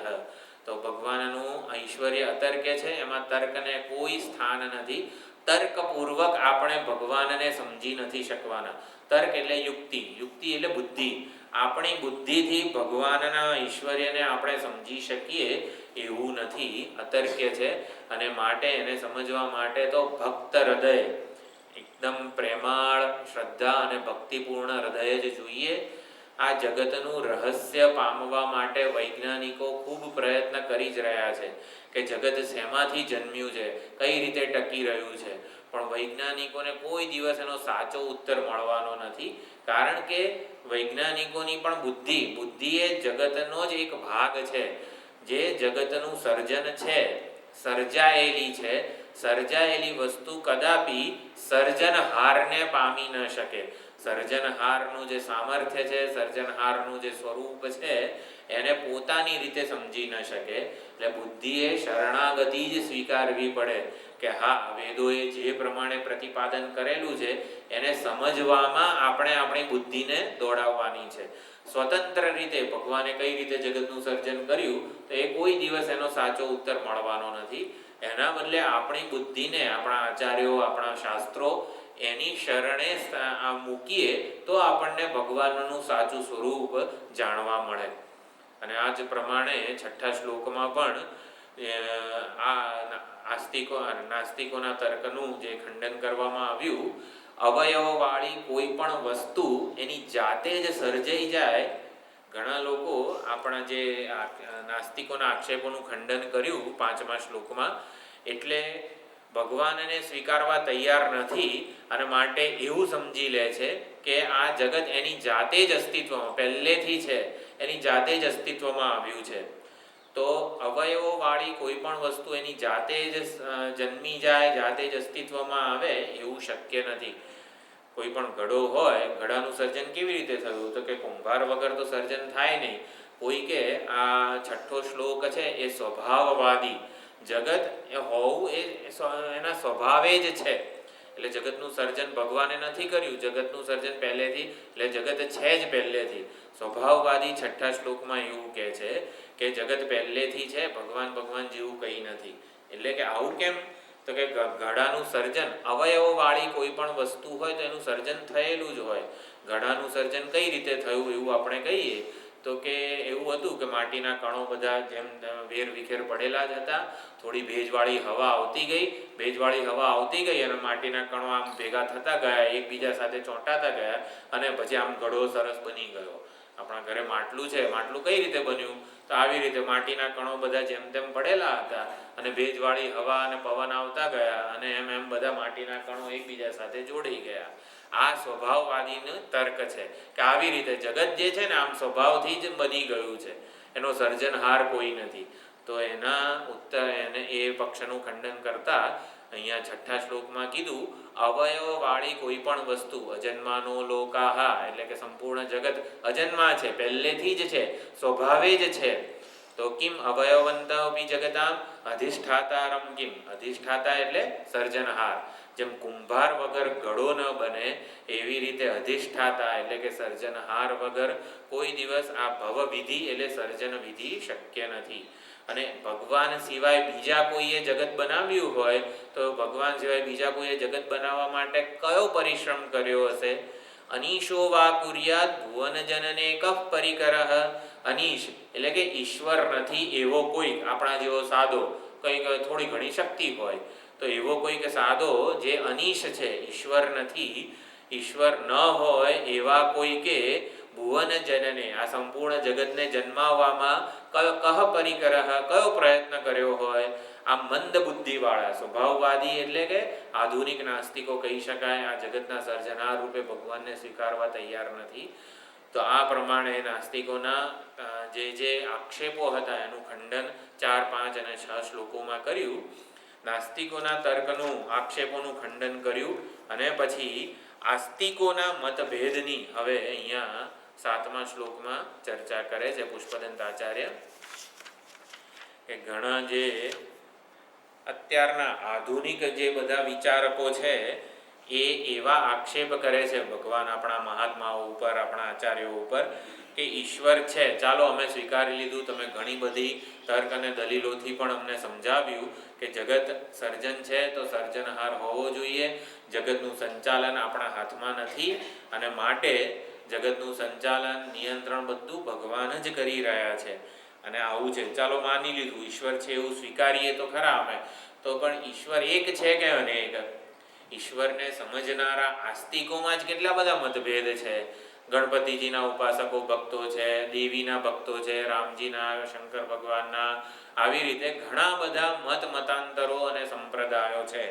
તો ભગવાનનું ઐશ્વર્ય અતર્ક્ય છે, એમાં તર્કને કોઈ સ્થાન નથી. તર્કપૂર્વક આપણે ભગવાનને સમજી નથી શકવાના. તર્ક એટલે યુક્તિ, યુક્તિ એટલે બુદ્ધિ. આપણી બુદ્ધિથી ભગવાનના ઐશ્વર્યને આપણે સમજી શકીએ એવું નથી, અતર્ક્ય છે. અને માટે એને સમજવા માટે તો ભક્ત હૃદય, એકદમ પ્રેમાળ, શ્રદ્ધા અને ભક્તિપૂર્ણ હૃદય જ જોઈએ. આ જગતનું રહસ્ય પામવા માટે વૈજ્ઞાનિકો ખૂબ પ્રયત્ન કરી જ રહ્યા છે કે જગત શેમાંથી જન્મ્યું છે, કઈ રીતે ટકી રહ્યું છે. પણ વૈજ્ઞાનિકોને કોઈ દિવસ એનો સાચો ઉત્તર મળવાનો નથી, કારણ કે વૈજ્ઞાનિકોની પણ બુદ્ધિ એ જગતનો જ એક ભાગ છે. જે જગતનું સર્જન છે, સર્જાયેલી છે, સર્જાયેલી વસ્તુ કદાપી સર્જનહારને પામી ન શકે. સર્જનહારનું જે સામર્થ્ય છે, સર્જનહારનું જે સ્વરૂપ છે, એને પોતાની રીતે સમજી ન શકે. એટલે બુદ્ધિએ શરણાગતિ જ સ્વીકારવી પડે કે હા, વેદોએ જે પ્રમાણે પ્રતિપાદન કરેલું છે એને સમજવામાં આપણે આપણી બુદ્ધિને દોડાવવાની છે. સ્વતંત્ર રીતે ભગવાને કઈ રીતે જગતનું સર્જન કર્યું, તો એ કોઈ દિવસ એનો સાચો ઉત્તર મળવાનો નથી. એના બદલે આપણી બુદ્ધિને આપણા આચાર્યો, આપણા શાસ્ત્રો, એની શરણે મૂકીએ તો આપણને ભગવાનનું સાચું સ્વરૂપ જાણવા મળે. અને આ જ પ્રમાણે 6થા શ્લોકમાં પણ નાસ્તિકોના તર્કનું જે ખંડન કરવામાં આવ્યું. અવયવવાળી કોઈ પણ વસ્તુ એની જાતે જ સર્જાઈ જાય. ઘણા લોકો આપણા જે નાસ્તિકોના આક્ષેપોનું ખંડન કર્યું 5મા શ્લોકમાં, એટલે ભગવાનને સ્વીકારવા તૈયાર નથી, અને માટે એવું સમજી લે છે કે આ જગત એની જાતે જ અસ્તિત્વમાં પહેલેથી છે, એની જાતે જ અસ્તિત્વમાં આવ્યું છે. તો અવયવોવાળી કોઈ પણ વસ્તુ એની જાતે જ જન્મી જાય, જાતે જ અસ્તિત્વમાં આવે એવું શક્ય નથી. કોઈ પણ ઘડો હોય, ઘડાનું સર્જન કેવી રીતે થયું? તો કે કુંભાર વગર તો સર્જન થાય નહીં. કોઈ કે આ 6થો શ્લોક છે એ સ્વભાવવાદી, જગત એ હોવું એ એના સ્વભાવે જ છે. એટલે જગતનું સર્જન ભગવાને નથી કર્યું, જગતનું સર્જન પહેલેથી, એટલે જગત છે જ પહેલેથી. સ્વભાવવાદી 6થા શ્લોકમાં એવું કહે છે કે જગત પહેલેથી છે, ભગવાન જેવું કંઈ નથી. એટલે કે આવું કેમ? તો કે ઘડાનું સર્જન, અવયવવાળી કોઈ પણ વસ્તુ હોય તો એનું સર્જન થયેલું જ હોય. ઘડાનું સર્જન કઈ રીતે થયું એવું આપણે કહીએ તો કે એવું હતું કે માટીના કણો બધા જેમ વેર વિખેર પડેલા જ હતા. થોડી ભેજવાળી હવા આવતી ગઈ અને માટીના કણો આમ ભેગા થતા ગયા, એકબીજા સાથે ચોંટાતા ગયા અને પછી આમ ઘડો સરસ બની ગયો. આપણા ઘરે માટલું છે, માટલું કઈ રીતે બન્યું? તો આવી રીતે માટીના કણો બધા જેમ તેમ પડેલા હતા અને ભેજવાળી હવા અને પવન આવતા ગયા અને એમ બધા માટીના કણો એકબીજા સાથે જોડાઈ ગયા. આ સ્વભાવવાદીનો તર્ક છે કે આવી રીતે જગત જે છે ને આમ સ્વભાવથી જ બની ગયું છે, એનો સર્જનહાર કોઈ નથી. તો એના ઉત્તર એને એ પક્ષનું ખંડન કરતા અહીંયા 6થા શ્લોકમાં કીધું અવયવવાળી કોઈ પણ વસ્તુ, અજન્માનો લોકાહા, એટલે કે સંપૂર્ણ જગત અજન્મા છે, પહેલેથી જ છે, સ્વભાવે જ છે. તો કિમ અવયવંતોપી જગતામ અધિષ્ઠાતારમ કિમ, અધિષ્ઠાતા એટલે સર્જનહાર. જેમ કુંભાર વગર ઘડો ન બને એવી રીતે અધિષ્ઠાતા એટલે કે સર્જનહાર વગર કોઈ દિવસ આ ભવવિધિ એટલે સર્જન વિધિ શક્ય નથી. અને ભગવાન સિવાય બીજા કોઈએ જગત બનાવ્યું હોય તો ભગવાન સિવાય બીજા કોઈએ જગત બનાવવા માટે કયો પરિશ્રમ કર્યો હશે? અનીશો વા કુર્યાદ ભુવન જનને કફ પરિકરઃ. અનીશ એટલે કે ઈશ્વર નથી એવો કોઈ, આપણા જેવો સાદો, કંઈક થોડી ઘણી શક્તિ હોય તો એવો કોઈક સાદો જે અનીશ છે, ઈશ્વર નથી, ઈશ્વર ન હોય એવા કોઈ કે ભુવન જનને, આ સંપૂર્ણ જગતને જન્માવવામાં કહ પરિકરઃ, કયો પ્રયત્ન કર્યો હોય? આ મંદ બુદ્ધિવાળા સ્વભાવવાદી એટલે કે આધુનિક નાસ્તિકો કહી શકાય, આ જગતના સર્જનાર રૂપે ભગવાનને સ્વીકારવા તૈયાર નથી. તો આ પ્રમાણે નાસ્તિકોના જે આક્ષેપો હતા એનું ખંડન 4, 5 અને 6 શ્લોકોમાં કર્યું. નાસ્તિકોના તર્કનું, આક્ષેપોનું ખંડન કર્યું અને પછી આસ્તિકોના મતભેદની હવે અહીંયા 7મા શ્લોકમાં ચર્ચા કરે છે પુષ્પદંત આચાર્ય. કે ઘણા જે અત્યારના આધુનિક જે બધા વિચારકો છે એ એવા આક્ષેપ કરે છે ભગવાન, આપણા મહાત્માઓ ઉપર, આપણા આચાર્યો ઉપર કે ઈશ્વર છે, ચાલો અમે સ્વીકારી લીધું, તમે ઘણી બધી તર્ક અને દલીલોથી પણ અમને સમજાવ્યું કે જગત સર્જન છે તો સર્જનહાર હોવો જોઈએ, જગતનું સંચાલન આપણા હાથમાં નથી અને માટે જગતનું સંચાલન, નિયંત્રણ બધું ભગવાન જ કરી રહ્યા છે અને આવું છે. ચાલો માની લીધું ઈશ્વર છે એવું સ્વીકારીએ તો ખરા અમે, તો પણ ઈશ્વર એક છે કે અનેક? ઈશ્વરને સમજનારા આસ્તિકોમાં જ કેટલા બધા મતભેદ છે. ગણપતિજીના ઉપાસકો ભક્તો છે, દેવીના ભક્તો છે, રામજીના, શંકર ભગવાનના, આવી રીતે ઘણા બધા મતાંતરો અને સંપ્રદાયો છે.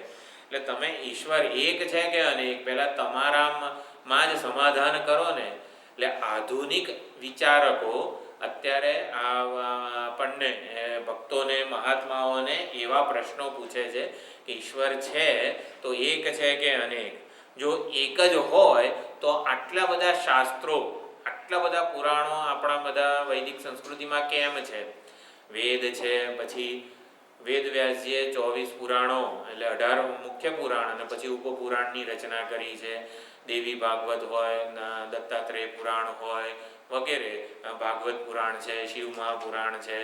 એટલે તમે ઈશ્વર એક છે કે અનેક, પહેલા તમારામાં જ સમાધાન કરો ને. એટલે આધુનિક વિચારકો અત્યારે આપણને, ભક્તોને, મહાત્માઓને એવા પ્રશ્નો પૂછે છે કે ઈશ્વર છે તો એક છે કે અનેક? જો એક જ હોય તો આટલા બધા શાસ્ત્રો, આટલા બધા પુરાણો આપણા બધા વૈદિક સંસ્કૃતિમાં કેમ છે? વેદ છે, પછી વેદવ્યાસજીએ 24 પુરાણો એટલે 18 મુખ્ય પુરાણ અને પછી ઉપપુરાણની રચના કરી છે. દેવી ભાગવત હોય, દત્તાત્રેય પુરાણ હોય વગેરે, ભાગવત પુરાણ છે, શિવ મહાપુરાણ છે,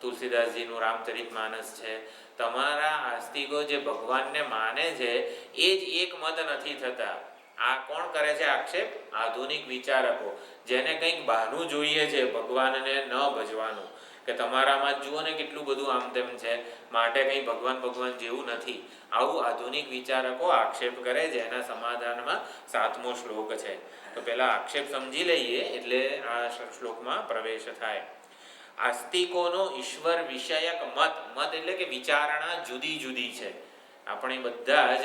તુલસીદાસજીનું રામચરિતમાનસ છે. તમારા આસ્તિકો જે ભગવાનને માને છે એ જ એક મત નથી થતા. આ કોણ કરે છે આક્ષેપ? આધુનિક વિચારકો, જેને કંઈક બહાનું જોઈએ છે ભગવાનને ન ભજવાનું, કે તમારામાં જુઓ ને કેટલું બધું આમ તેમ છે, માટે કંઈ ભગવાન જેવું નથી. આવું આધુનિક વિચારકો આક્ષેપ કરે છે. એના સમાધાનમાં 7મો શ્લોક છે. તો પહેલા આક્ષેપ સમજી લઈએ એટલે આ શ્લોકમાં પ્રવેશ થાય. આસ્તિકોનો ઈશ્વર વિષયક મત એટલે કે વિચારણા જુદી જુદી છે. આપણે બધા જ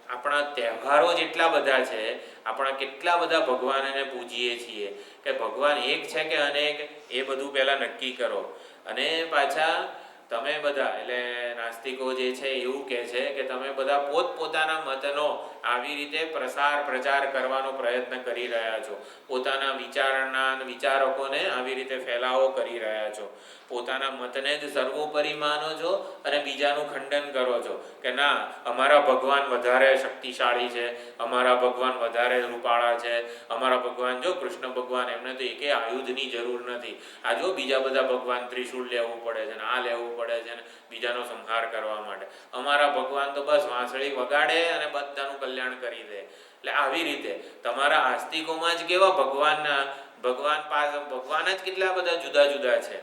આપણા તહેવારો જેટલા બધા છે, આપણા કેટલા બધા ભગવાનને પૂજીએ છીએ કે ભગવાન એક છે કે અનેક, એ બધું પહેલાં નક્કી કરો. અને પાછા તમે બધા એટલે નાસ્તિકો જે છે એવું કહે છે કે તમે બધા પોતપોતાના મતનો આવી રીતે પ્રચાર કરવાનો પ્રયત્ન કરી રહ્યા છો, પોતાના વિચારકોને આવી રીતે ફેલાવો કરી રહ્યા છો, પોતાના મતને જ સર્વોપરી માનો છો અને બીજાનું ખંડન કરો છો કે ના અમારા ભગવાન વધારે શક્તિશાળી છે, અમારા ભગવાન વધારે રૂપાળા છે, અમારા ભગવાન જો કૃષ્ણ ભગવાન એમને તો એકે આયુધની જરૂર નથી, આ જો બીજા બધા ભગવાન ત્રિશૂળ લેવું પડે છે ને આ લેવું પડે છે ને બીજાનો સંહાર કરવા માટે, અમારા ભગવાન તો બસ વાંસળી વગાડે અને બધાનું કલ્યાણ કરી દે. એટલે આવી રીતે તમારા આસ્તિકોમાં જ કેવા ભગવાન જ કેટલા બધા જુદા જુદા છે.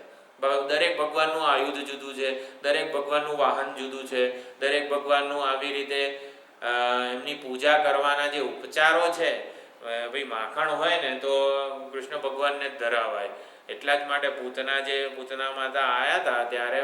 દરેક ભગવાનનું આયુધ જુદું છે, દરેક ભગવાનનું વાહન જુદું છે, દરેક ભગવાનનું આવી રીતે એમની પૂજા કરવાના જે ઉપચારો છે. ભાઈ માખણ હોય ને તો કૃષ્ણ ભગવાનને જ ધરાવાય. એટલા જ માટે પૂતના માતા આવ્યા હતા ત્યારે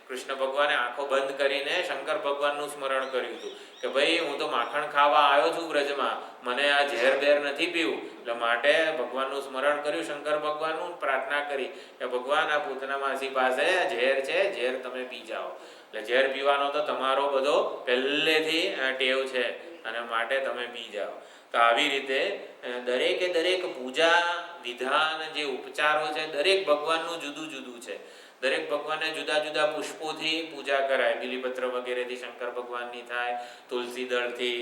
કૃષ્ણ ભગવાને આંખો બંધ કરીને શંકર ભગવાનનું સ્મરણ કર્યું હતું કે ભાઈ હું તો માખણ ખાવા આવ્યો છું વ્રજમાં, મને આ ઝેર બેર નથી પીવું. એટલે માટે ભગવાનનું સ્મરણ કર્યું, શંકર ભગવાનનું પ્રાર્થના કરી કે ભગવાન આ પૂતના માસી પાસે ઝેર છે, ઝેર તમે પી જાઓ. એટલે ઝેર પીવાનો તો તમારો બધો પહેલેથી ટેવ છે અને માટે તમે પી જાઓ. તો આવી રીતે દરેક પૂજા વિધાન જે ઉપચારો છે દરેક ભગવાનનું જુદું જુદું છે. દરેક ભગવાનને જુદા જુદા પુષ્પોથી પૂજા કરાય, બિલીપત્ર વગેરેથી શંકર ભગવાનની થાય, તુલસી દળથી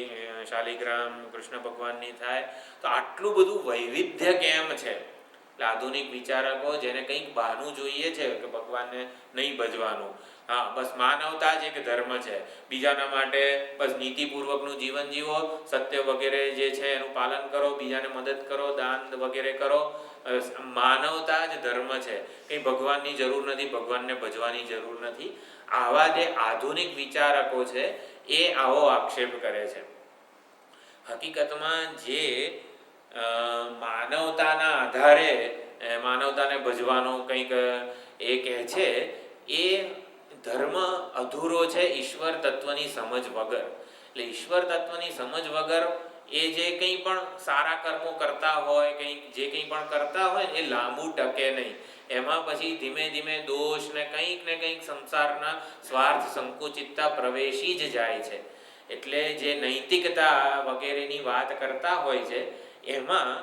શાલિગ્રામ કૃષ્ણ ભગવાનની થાય. તો આટલું બધું વૈવિધ્ય કેમ છે? એટલે આધુનિક વિચારકો જેને કંઈક બહાનું જોઈએ છે કે ભગવાનને નહીં ભજવાનું, હા બસ માનવતા જ એક ધર્મ છે, બીજાના માટે બસ નીતિપૂર્વકનું જીવન જીવો, સત્ય વગેરે જે છે એનું પાલન કરો, બીજાને મદદ કરો, દાન વગેરે કરો, માનવતા જ ધર્મ છે, કંઈ ભગવાનની જરૂર નથી, ભગવાનને ભજવાની જરૂર નથી. આવા જે આધુનિક વિચારકો છે એ આવો આક્ષેપ કરે છે. હકીકતમાં જે માનવતાના આધારે માનવતાને ભજવાનો કંઈક એ કહે છે એ ધર્મ અધૂરો છે ઈશ્વર તત્વની સમજ વગર. એટલે ઈશ્વર તત્વની સમજ વગર એ જે કંઈ પણ સારા કર્મો કરતા હોય, જે કંઈ પણ કરતા હોય એ લાંબુ ટકે નહીં. એમાં પછી ધીમે ધીમે દોષ ને કંઈક સંસારના સ્વાર્થ સંકુચિતતા પ્રવેશી જ જાય છે. એટલે જે નૈતિકતા વગેરેની વાત કરતા હોય છે એમાં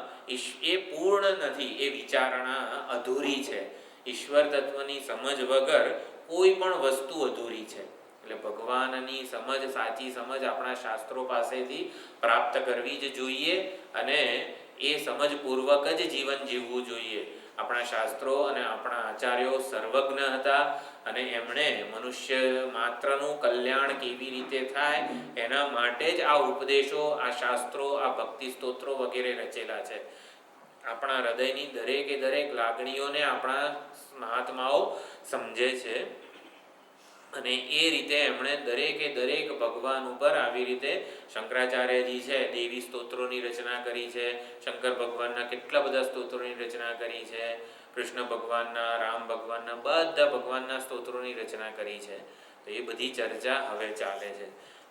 એ પૂર્ણ નથી, એ વિચારણા અધૂરી છે. ઈશ્વર તત્વની સમજ વગર કોઈ પણ વસ્તુ અધૂરી છે. એટલે ભગવાનની સમજ, સાચી સમજ આપણા શાસ્ત્રો પાસેથી પ્રાપ્ત કરવી જ જોઈએ અને એ સમજપૂર્વક જ જીવન જીવવું જોઈએ. આપણા શાસ્ત્રો અને આપણા આચાર્યો સર્વજ્ઞ હતા અને એમણે મનુષ્ય માત્રનું કલ્યાણ કેવી રીતે થાય એના માટે જ આ ઉપદેશો, આ શાસ્ત્રો, આ ભક્તિ સ્તોત્રો વગેરે રચેલા છે. આપણા હૃદયની દરેક લાગણીઓને આપણા મહાત્માઓ સમજે છે અને એ રીતે એમણે દરેક ભગવાન ઉપર આવી રીતે શંકરાચાર્યજી છે દેવી સ્તોત્રોની રચના કરી છે, શંકર ભગવાનના કેટલા બધા સ્તોત્રોની રચના કરી છે, કૃષ્ણ ભગવાનના, રામ ભગવાનના, બધા ભગવાનના સ્તોત્રોની રચના કરી છે. તો એ બધી ચર્ચા હવે ચાલે છે.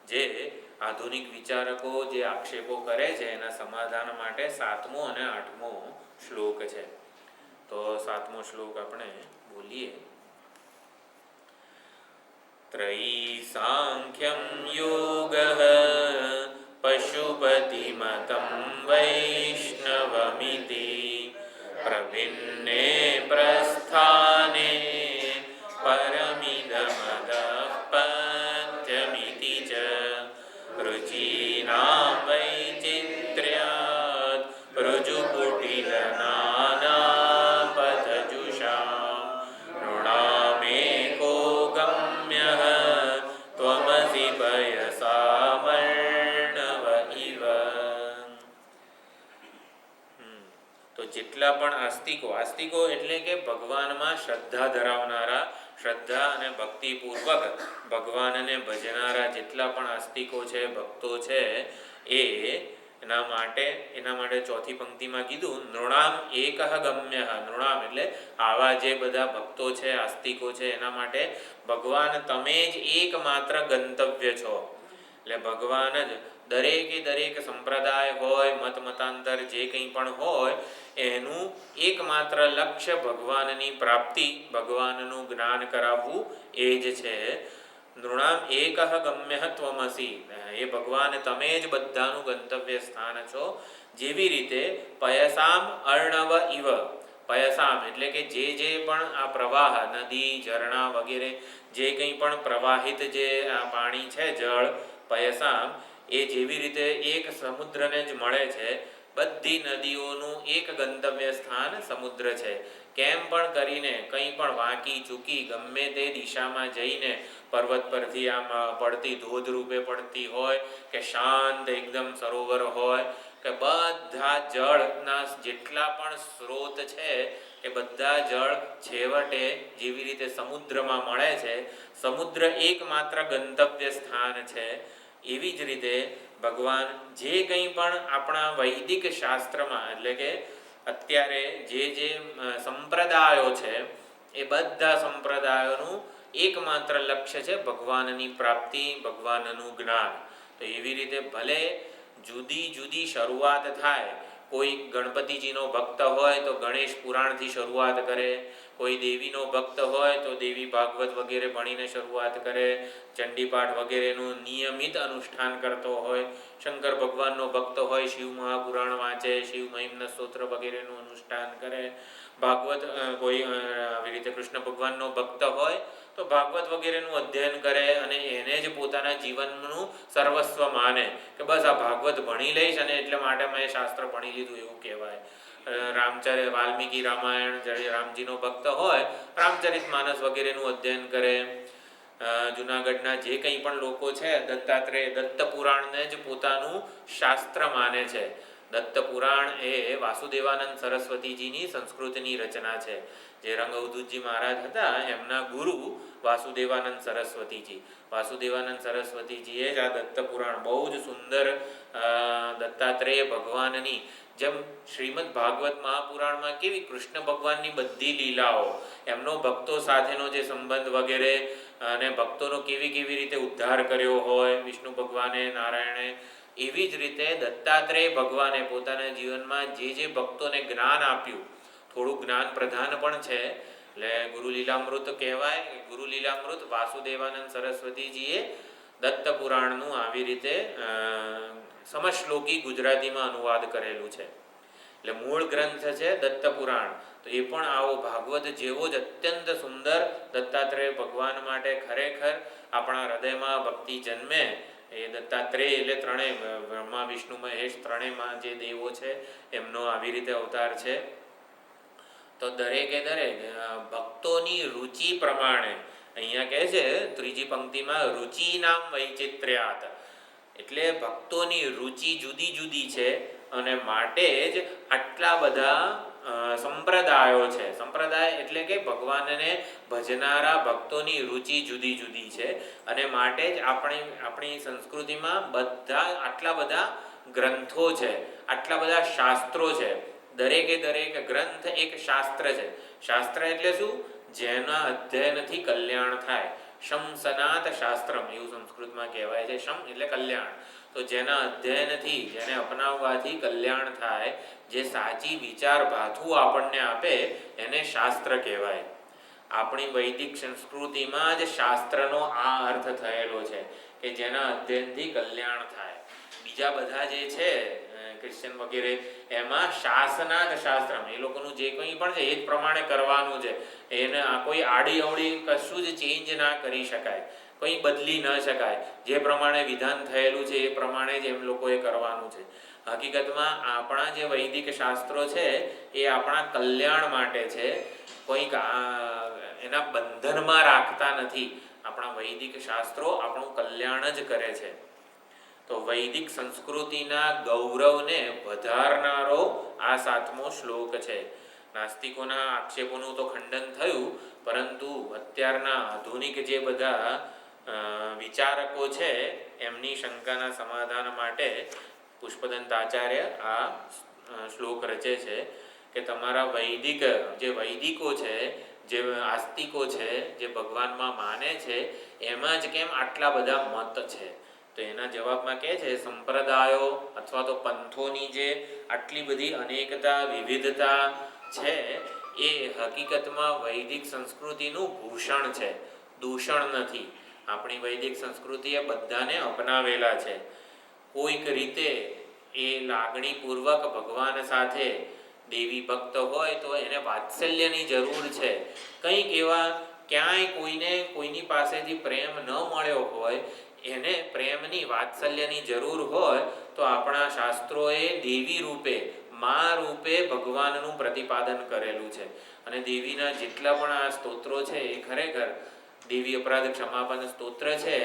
જે આધુનિક વિચારકો જે આક્ષેપો કરે છે એના સમાધાન માટે 7મો અને 8મો શ્લોક છે. તો 7મો શ્લોક આપણે બોલીએ. ત્રયી સાંખ્યમ યોગઃ પશુપતિમતં વૈષ્ણવમિતિ પ્રવિન્ને પ્રસ્થાને પરમિદમદઃ પત્યમિતિ ચ રુચિનાં વૈચિત્ર્યાદ ઋજુકુટિલનાનાપતજુષાં નૃણામેકો ગમ્યઃ ત્વમસि પયસામર્ણવ ઇવ. તો જેટલા પણ આસ્તિકો એટલે કે ભગવાનમાં શ્રદ્ધા ધરાવનારા, શ્રદ્ધા અને ભક્તિપૂર્વક ભગવાનને ભજનારા જેટલા પણ આસ્તિકો છે, ભક્તો છે, એ એના માટે ચોથી પંક્તિમાં કીધું નૃણામ એકઃ ગમ્યઃ. નૃણામ એટલે આવા જે બધા ભક્તો છે, આસ્તિકો છે, એના માટે ભગવાન તમે જ એકમાત્ર ગંતવ્ય છો. એટલે ભગવાન જ દરેક સંપ્રદાય હોય, મત મતાંતર જે કંઈ પણ હોય એનું એકમાત્ર લક્ષ્ય ભગવાનની પ્રાપ્તિ, ભગવાનનું જ્ઞાન કરાવવું એ જ છે. નૃણામ એકઃ ગમ્યઃ ત્વમસી. એ ભગવાન તમે જ બધાનું ગંતવ્ય સ્થાન છો. જેવી રીતે પયસામ અર્ણવ ઇવ. પયસામ એટલે કે જે પણ આ પ્રવાહ, નદી, ઝરણા વગેરે જે કંઈ પણ પ્રવાહિત જે આ પાણી છે, જળ, પયસામ, એ જેવી રીતે એક સમુદ્રને જ મળે છે, બધી નદીઓનું એક ગંતવ્ય સ્થાન સમુદ્ર છે. કેમ પણ કરીને કંઈ પણ વાંકી ચૂકી ગમે તે દિશામાં જઈને પર્વત પરથી આમ પડતી ધોધ રૂપે પડતી હોય કે શાંત એકદમ સરોવર હોય કે બધા જળના જેટલા પણ સ્ત્રોત છે એ બધા જળ છેવટે જેવી રીતે સમુદ્રમાં મળે છે, સમુદ્ર એકમાત્ર ગંતવ્ય સ્થાન છે. એવી જ રીતે ભગવાન જે કંઈ પણ આપણા વૈદિક શાસ્ત્રમાં એટલે કે અત્યારે જે સંપ્રદાયો છે એ બધા સંપ્રદાયોનું એકમાત્ર લક્ષ્ય છે ભગવાનની પ્રાપ્તિ, ભગવાનનું જ્ઞાન. તો એવી રીતે ભલે જુદી શરૂઆત થાય. કોઈ ગણપતિજીનો ભક્ત હોય તો ગણેશ પુરાણથી શરૂઆત કરે, કોઈ દેવીનો ભક્ત હોય તો દેવી ભાગવત વગેરે ભણીને શરૂઆત કરે, ચંડીપાઠ વગેરેનું નિયમિત અનુષ્ઠાન કરતો હોય, શંકર ભગવાનનો ભક્ત હોય શિવ મહાપુરાણ વાંચે, શિવ મહિમ્ન સ્તોત્ર વગેરેનું અનુષ્ઠાન કરે, ભાગવત કોઈ આવી રીતે કૃષ્ણ ભગવાનનો ભક્ત હોય તો ભાગવત વગેરેનું અધ્યયન કરે અને એને જ પોતાના જીવનનું સર્વસ્વ માને કે બસ આ ભાગવત ભણી લઈશ અને એટલે માટે મેં શાસ્ત્ર ભણી લીધું એવું કહેવાય. વાલ્મીકી રામાયણ રામજીનો ભક્ત હોય રામચરિત માનસ વગેરેનું અધ્યયન કરે. જુનાગઢના જે કંઈ પણ લોકો છે દત્તાત્રેય દત્ત પુરાણને જ પોતાનું શાસ્ત્ર માને છે. દત્ત પુરાણ એ વાસુદેવાનંદ સરસ્વતીજીની સંસ્કૃતની રચના છે. જે રંગઅવધૂતજી મહારાજ હતા એમના ગુરુ વાસુદેવાનંદ સરસ્વતીજી. વાસુદેવાનંદ સરસ્વતીજીએ જ આ દત્ત પુરાણ બહુ જ સુંદર દત્તાત્રેય ભગવાનની જેમ શ્રીમદ ભાગવત મહાપુરાણમાં કેવી કૃષ્ણ ભગવાનની બધી લીલાઓ, એમનો ભક્તો સાથેનો જે સંબંધ વગેરે અને ભક્તોનો કેવી રીતે ઉદ્ધાર કર્યો હોય વિષ્ણુ ભગવાને, નારાયણે, એવી જ રીતે દત્તાત્રેય ભગવાને પોતાના જીવનમાં જે ભક્તોને જ્ઞાન આપ્યું, થોડું જ્ઞાન પ્રધાન પણ છે એટલે ગુરુ લીલામૃત કહેવાય. ગુરુ લીલામૃત વાસુદેવાનંદ સરસ્વતીજીએ દત્ત પુરાણનું આવી રીતે સમશ્લોકી ગુજરાતીમાં અનુવાદ કરેલું છે. એટલે મૂળ ગ્રંથ છે દત્ત પુરાણ. તો એ પણ આવો ભાગવત જેવો જ અત્યંત સુંદર દત્તાત્રેય ભગવાન માટે ખરેખર આપણા હૃદયમાં ભક્તિ જન્મે. એ દત્તાત્રેય એટલે ત્રણેય બ્રહ્મા વિષ્ણુ મહેશ ત્રણેયમાં જે દેવો છે એમનો આવી રીતે અવતાર છે. તો દરેક ભક્તોની રુચિ પ્રમાણે અહીંયા કહે છે ત્રીજી પંક્તિમાં રુચિ નામ વૈચિત્ર્યાત. એટલે ભક્તોની રુચિ જુદી છે અને માટે જ આટલા બધા સંપ્રદાયો છે. સંપ્રદાય એટલે કે ભગવાનને ભજનારા ભક્તોની રુચિ જુદી છે અને માટે જ આપણી સંસ્કૃતિમાં આટલા બધા ગ્રંથો છે, આટલા બધા શાસ્ત્રો છે. દરેક ગ્રંથ એક શાસ્ત્ર છે. શાસ્ત્ર એટલે શું? જેના અધ્યયનથી કલ્યાણ થાય. શમ સનાત શાસ્ત્રમ એવું સંસ્કૃતમાં કહેવાય છે. શમ એટલે કલ્યાણ. તો જેના અધ્યયનથી, જેને અપનાવવાથી કલ્યાણ થાય, જે સાચી વિચાર ભાથું આપણને આપે એને શાસ્ત્ર કહેવાય. આપણી વૈદિક સંસ્કૃતિમાં જ શાસ્ત્રનો આ અર્થ થયેલો છે કે જેના અધ્યયનથી કલ્યાણ થાય. બીજા બધા જે છે ક્રિશ્ચન વગેરે એમાં શાસનાદ શાસ્ત્ર, એ લોકોનું જે કંઈ પણ છે એ જ પ્રમાણે કરવાનું છે. એને કોઈ આડી અવડી કશું જ ચેન્જ ના કરી શકાય, કંઈ બદલી ન શકાય. જે પ્રમાણે વિધાન થયેલું છે એ પ્રમાણે જ એમ લોકોએ કરવાનું છે. હકીકતમાં આપણા જે વૈદિક શાસ્ત્રો છે એ આપણા કલ્યાણ માટે છે, કોઈક એના બંધનમાં રાખતા નથી. આપણા વૈદિક શાસ્ત્રો આપણું કલ્યાણ જ કરે છે. તો વૈદિક સંસ્કૃતિના ગૌરવને વધારનારો આ 7મો શ્લોક છે. નાસ્તિકોના આક્ષેપોનું તો ખંડન થયું, પરંતુ અત્યારના આધુનિક જે બધા વિચારકો છે એમની શંકાના સમાધાન માટે પુષ્પદંત આચાર્ય આ શ્લોક રચે છે કે તમારા વૈદિકો છે, જે આસ્તિકો છે, જે ભગવાનમાં માને છે, એમાં જ કેમ આટલા બધા મત છે? તો એના જવાબમાં કહે છે સંપ્રદાયો અથવા તો પંથોની જે આટલી બધી અનેકતા વિવિધતા છે એ હકીકતમાં વૈદિક સંસ્કૃતિનું ભૂષણ છે, દૂષણ નથી. આપણી વૈદિક સંસ્કૃતિએ બધાને અપનાવેલા છે. કોઈક રીતે એ લાગણીપૂર્વક ભગવાન સાથે દેવી ભક્ત હોય તો એને વાત્સલ્યની જરૂર છે. કંઈક એવા ક્યાંય કોઈની પાસેથી પ્રેમ ન મળ્યો હોય, એને પ્રેમની વાત્સલ્યની જરૂર હોય તો આપણા શાસ્ત્રોએ દેવી રૂપે મા રૂપે ભગવાનનું પ્રતિપાદન કરેલું છે. અને દેવીના જેટલા પણ આ સ્તોત્રો છે એ ખરેખર દેવી અપરાધ ક્ષમાપન સ્તોત્ર છે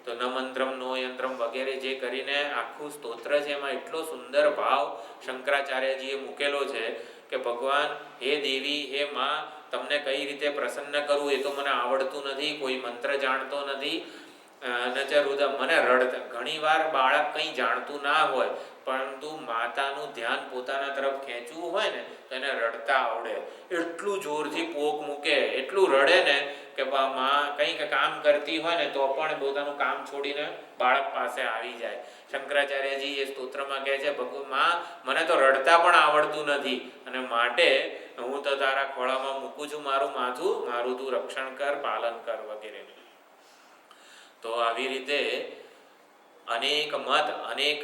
તો ન મંત્રમ નો યંત્રમ વગેરે જે કરીને આખું સ્તોત્ર છે એમાં એટલો સુંદર ભાવ શંકરાચાર્યજીએ મૂકેલો છે કે ભગવાન, હે દેવી, હે મા, તમને કઈ રીતે પ્રસન્ન કરવું એ તો મને આવડતું નથી, કોઈ મંત્ર જાણતો નથી. નચરુદા મને રડતા, ઘણી વાર બાળક કંઈ જાણતું ના હોય પરંતુ માતાનું ધ્યાન પોતાના તરફ ખેંચવું હોય ને તો એને રડતા આવડે. એટલું જોરથી પોક મૂકે, એટલું રડે ને કે માં કંઈક કામ કરતી હોય ને તો પણ પોતાનું કામ છોડીને બાળક પાસે આવી જાય. શંકરાચાર્યજી એ સ્તોત્રમાં કહે છે, માં, મને તો રડતા પણ આવડતું નથી અને માટે હું તો તારા ખોળામાં મૂકું છું મારું માથું, મારું તું રક્ષણ કર, પાલન કર વગેરે. તો આવી રીતે અનેક મત, અનેક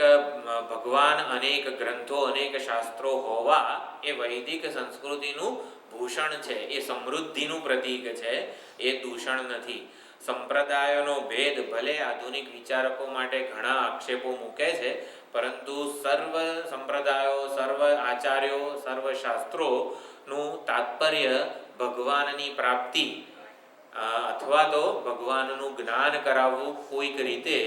ભગવાન, અનેક ગ્રંથો, અનેક શાસ્ત્રો હોવા એ વૈદિક સંસ્કૃતિનું ભૂષણ છે, એ સમૃદ્ધિનું પ્રતીક છે, એ દૂષણ નથી. સંપ્રદાયોનો ભેદ ભલે આધુનિક વિચારકો માટે ઘણા આક્ષેપો મૂકે છે, પરંતુ સર્વ સંપ્રદાયો, સર્વ આચાર્યો, સર્વ શાસ્ત્રોનું તાત્પર્ય ભગવાનની પ્રાપ્તિ અથવા તો ભગવાનનું જ્ઞાન કરાવવું. કોઈક રીતે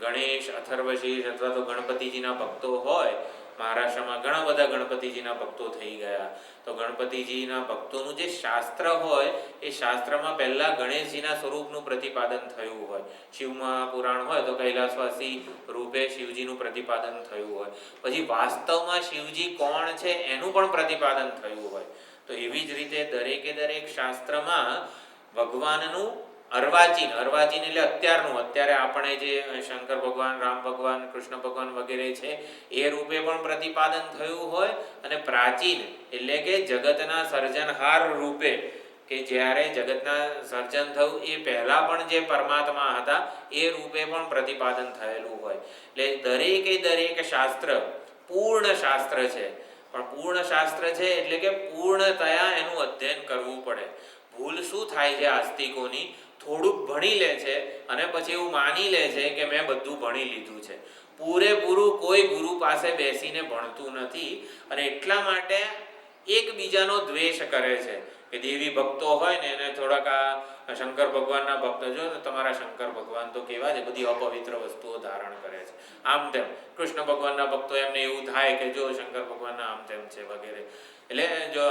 ગણેશ, અથર્વશીર્ષ અથવા તો ગણપતિજીના ભક્તો હોય, મહારાષ્ટ્રમાં ઘણા બધા ગણપતિજીના ભક્તો થઈ ગયા, તો ગણપતિજીના ભક્તોનું જે શાસ્ત્ર હોય એ શાસ્ત્રમાં પહેલાં ગણેશજીના સ્વરૂપનું પ્રતિપાદન થયું હોય. શિવમાં પુરાણ હોય તો કૈલાસવાસી રૂપે શિવજીનું પ્રતિપાદન થયું હોય, પછી વાસ્તવમાં શિવજી કોણ છે એનું પણ પ્રતિપાદન થયું હોય. તો એવી જ રીતે દરેક શાસ્ત્રમાં ભગવાનનું અર્વાચીન એટલે અત્યારે આપણે જે શંકર ભગવાન, રામ ભગવાન, કૃષ્ણ ભગવાન વગેરે છે એ રૂપે પણ પ્રતિપાદન થયું હોય, અને પ્રાચીન એટલે કે જગતના સર્જનહાર રૂપે, કે જ્યારે જગતના સર્જન થયું એ પહેલા પણ જે પરમાત્મા હતા એ રૂપે પણ પ્રતિપાદન થયેલું હોય. એટલે દરેક શાસ્ત્ર પૂર્ણ શાસ્ત્ર છે. પણ પૂર્ણ શાસ્ત્ર છે એટલે કે પૂર્ણતયા એનું અધ્યયન કરવું પડે. ભૂલ શું થાય છે આસ્તિકોની? થોડુંક ભણી લે છે અને પછી એવું માની લે છે કે મેં બધું ભણી લીધું છે. પૂરેપૂરું કોઈ ગુરુ પાસે બેસીને ભણતું નથી અને એટલા માટે એકબીજાનો દ્વેષ કરે છે. કે દેવી ભક્તો હોય ને એને થોડાક આ શંકર ભગવાનના ભક્ત જો ને, તમારા શંકર ભગવાન તો કેવા છે, બધી અપવિત્ર વસ્તુઓ ધારણ કરે છે, આમ તેમ. કૃષ્ણ ભગવાનના ભક્તો એમને એવું થાય કે જો શંકર ભગવાનના આમ તેમ છે વગેરે. એટલે જો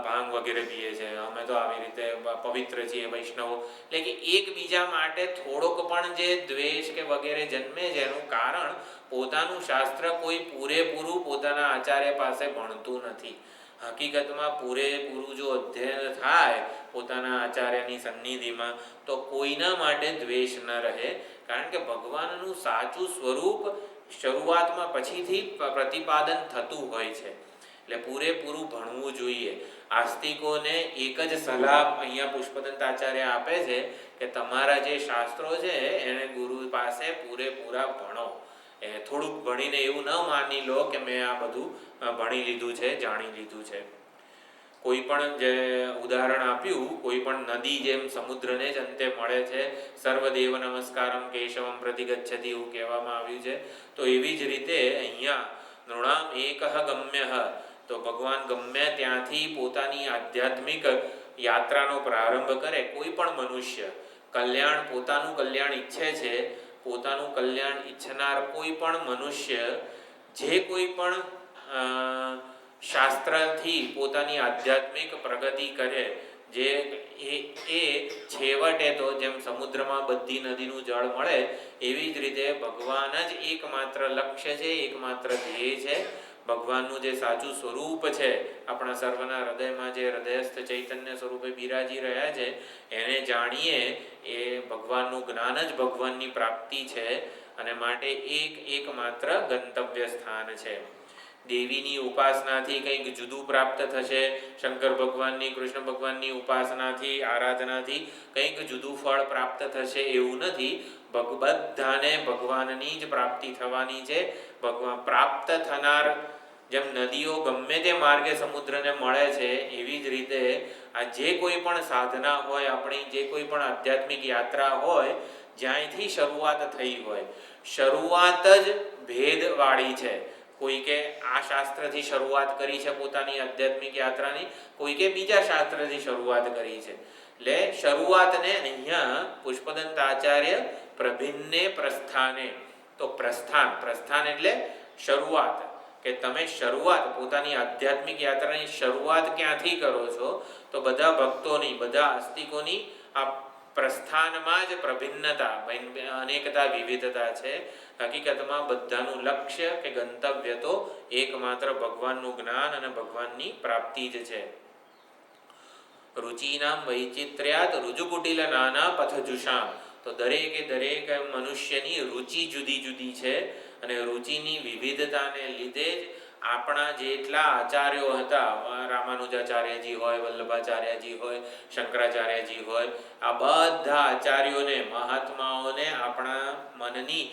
ભાંગ વગેરે પીએ છે, અમે તો આવી રીતે પવિત્ર છીએ વૈષ્ણવો. એટલે કે એકબીજા માટે થોડોક પણ જે દ્વેષ કે વગેરે જન્મે છે એનું કારણ પોતાનું શાસ્ત્ર કોઈ પૂરેપૂરું પોતાના આચાર્ય પાસે ભણતું નથી. હકીકતમાં પૂરેપૂરું જો અધ્યયન થાય પોતાના આચાર્યની સન્નિધિમાં તો કોઈના માટે દ્વેષ ન રહે, કારણ કે ભગવાનનું સાચું સ્વરૂપ શરૂઆતમાં પછીથી પ્રતિપાદન થતું હોય છે. એટલે પૂરેપૂરું ભણવું જોઈએ. આસ્તિકોને એક જ સલાહ અહીંયા પુષ્પદંત આચાર્ય આપે છે કે તમારા જે શાસ્ત્રો છે એને ગુરુ પાસે પૂરેપૂરા ભણો. થોડુંક ભણીને એવું ન માની લો કે મેં આ બધું ભણી લીધું છે, જાણી લીધું છે. કોઈ પણ જે ઉદાહરણ આપ્યું, કોઈ પણ નદી જેમ સમુદ્રને જ અંતે મળે છે. સર્વદેવ નમસ્કારમ કેશવમ પ્રતિગચ્છતિ એવું કહેવામાં આવ્યું છે. તો એવી જ રીતે અહીંયા નૃણામ એકઃ ગમ્યઃ, તો ભગવાન ગમે ત્યાંથી પોતાની આધ્યાત્મિક યાત્રાનો પ્રારંભ કરે. કોઈ પણ મનુષ્ય પોતાનું કલ્યાણ ઈચ્છે છે, પોતાનું કલ્યાણ ઈચ્છનાર કોઈ પણ મનુષ્ય જે કોઈ પણ શાસ્ત્રથી પોતાની આધ્યાત્મિક પ્રગતિ કરે જે એ છેવટે તો જેમ સમુદ્રમાં બધી નદીનું જળ મળે એવી જ રીતે ભગવાન જ એકમાત્ર લક્ષ્ય છે, એકમાત્ર ધ્યેય છે. ભગવાનનું જે સાચું સ્વરૂપ છે, આપણા સર્વના હૃદયમાં જે હૃદયસ્થ ચૈતન્ય સ્વરૂપે બિરાજી રહ્યા છે, એને જાણીએ એ ભગવાનનું જ્ઞાન જ ભગવાનની પ્રાપ્તિ છે. અને માટે એકમાત્ર ગંતવ્ય સ્થાન છે. દેવીની ઉપાસનાથી કંઈક જુદું પ્રાપ્ત થશે, શંકર ભગવાનની કૃષ્ણ ભગવાનની ઉપાસનાથી આરાધનાથી કંઈક જુદું ફળ પ્રાપ્ત થશે એવું નથી. બધાને ભગવાનની જ પ્રાપ્તિ થવાની છે. ભગવાન પ્રાપ્ત થનાર જેમ નદીઓ ગમે તે માર્ગે સમુદ્રને મળે છે એવી જ રીતે આ જે કોઈ પણ સાધના હોય, આપણી જે કોઈ પણ આધ્યાત્મિક યાત્રા હોય, જ્યાંથી શરૂઆત થઈ હોય, શરૂઆત જ ભેદવાળી છે. કોઈકે આ શાસ્ત્રથી શરૂઆત કરી છે પોતાની આધ્યાત્મિક યાત્રાની, કોઈકે બીજા શાસ્ત્રથી શરૂઆત કરી છે. એટલે શરૂઆતને અહીંયા પુષ્પદંત આચાર્ય પ્રભિન્ને પ્રસ્થાને, તો પ્રસ્થાન એટલે શરૂઆત, કે તમે શરૂઆત પોતાની આધ્યાત્મિક યાત્રાની શરૂઆત ક્યાંથી કરો છો? તો બધા ભક્તોની, બધા આસ્તિકોની આ પ્રસ્થાનમાં જ પ્રભિન્નતા, અનેકતા, વિવિધતા છે. હકીકતમાં બધાનું લક્ષ્ય કે ગંતવ્ય તો એકમાત્ર ભગવાનનું જ્ઞાન અને ભગવાનની પ્રાપ્તિ જ છે. રુચિનામ વૈચિત્ર્યાત રુજુકુટિલ નાના પથજુષામ, તો દરેકે દરેક મનુષ્યની રુચિ જુદી જુદી છે. અને રુચિની વિવિધતાને લીધે જ આપણા જેટલા આચાર્યો હતા, રામાનુજાચાર્યજી હોય, વલ્લભાચાર્યજી હોય, શંકરાચાર્યજી હોય, આ બધા આચાર્યોને, મહાત્માઓને આપણા મનની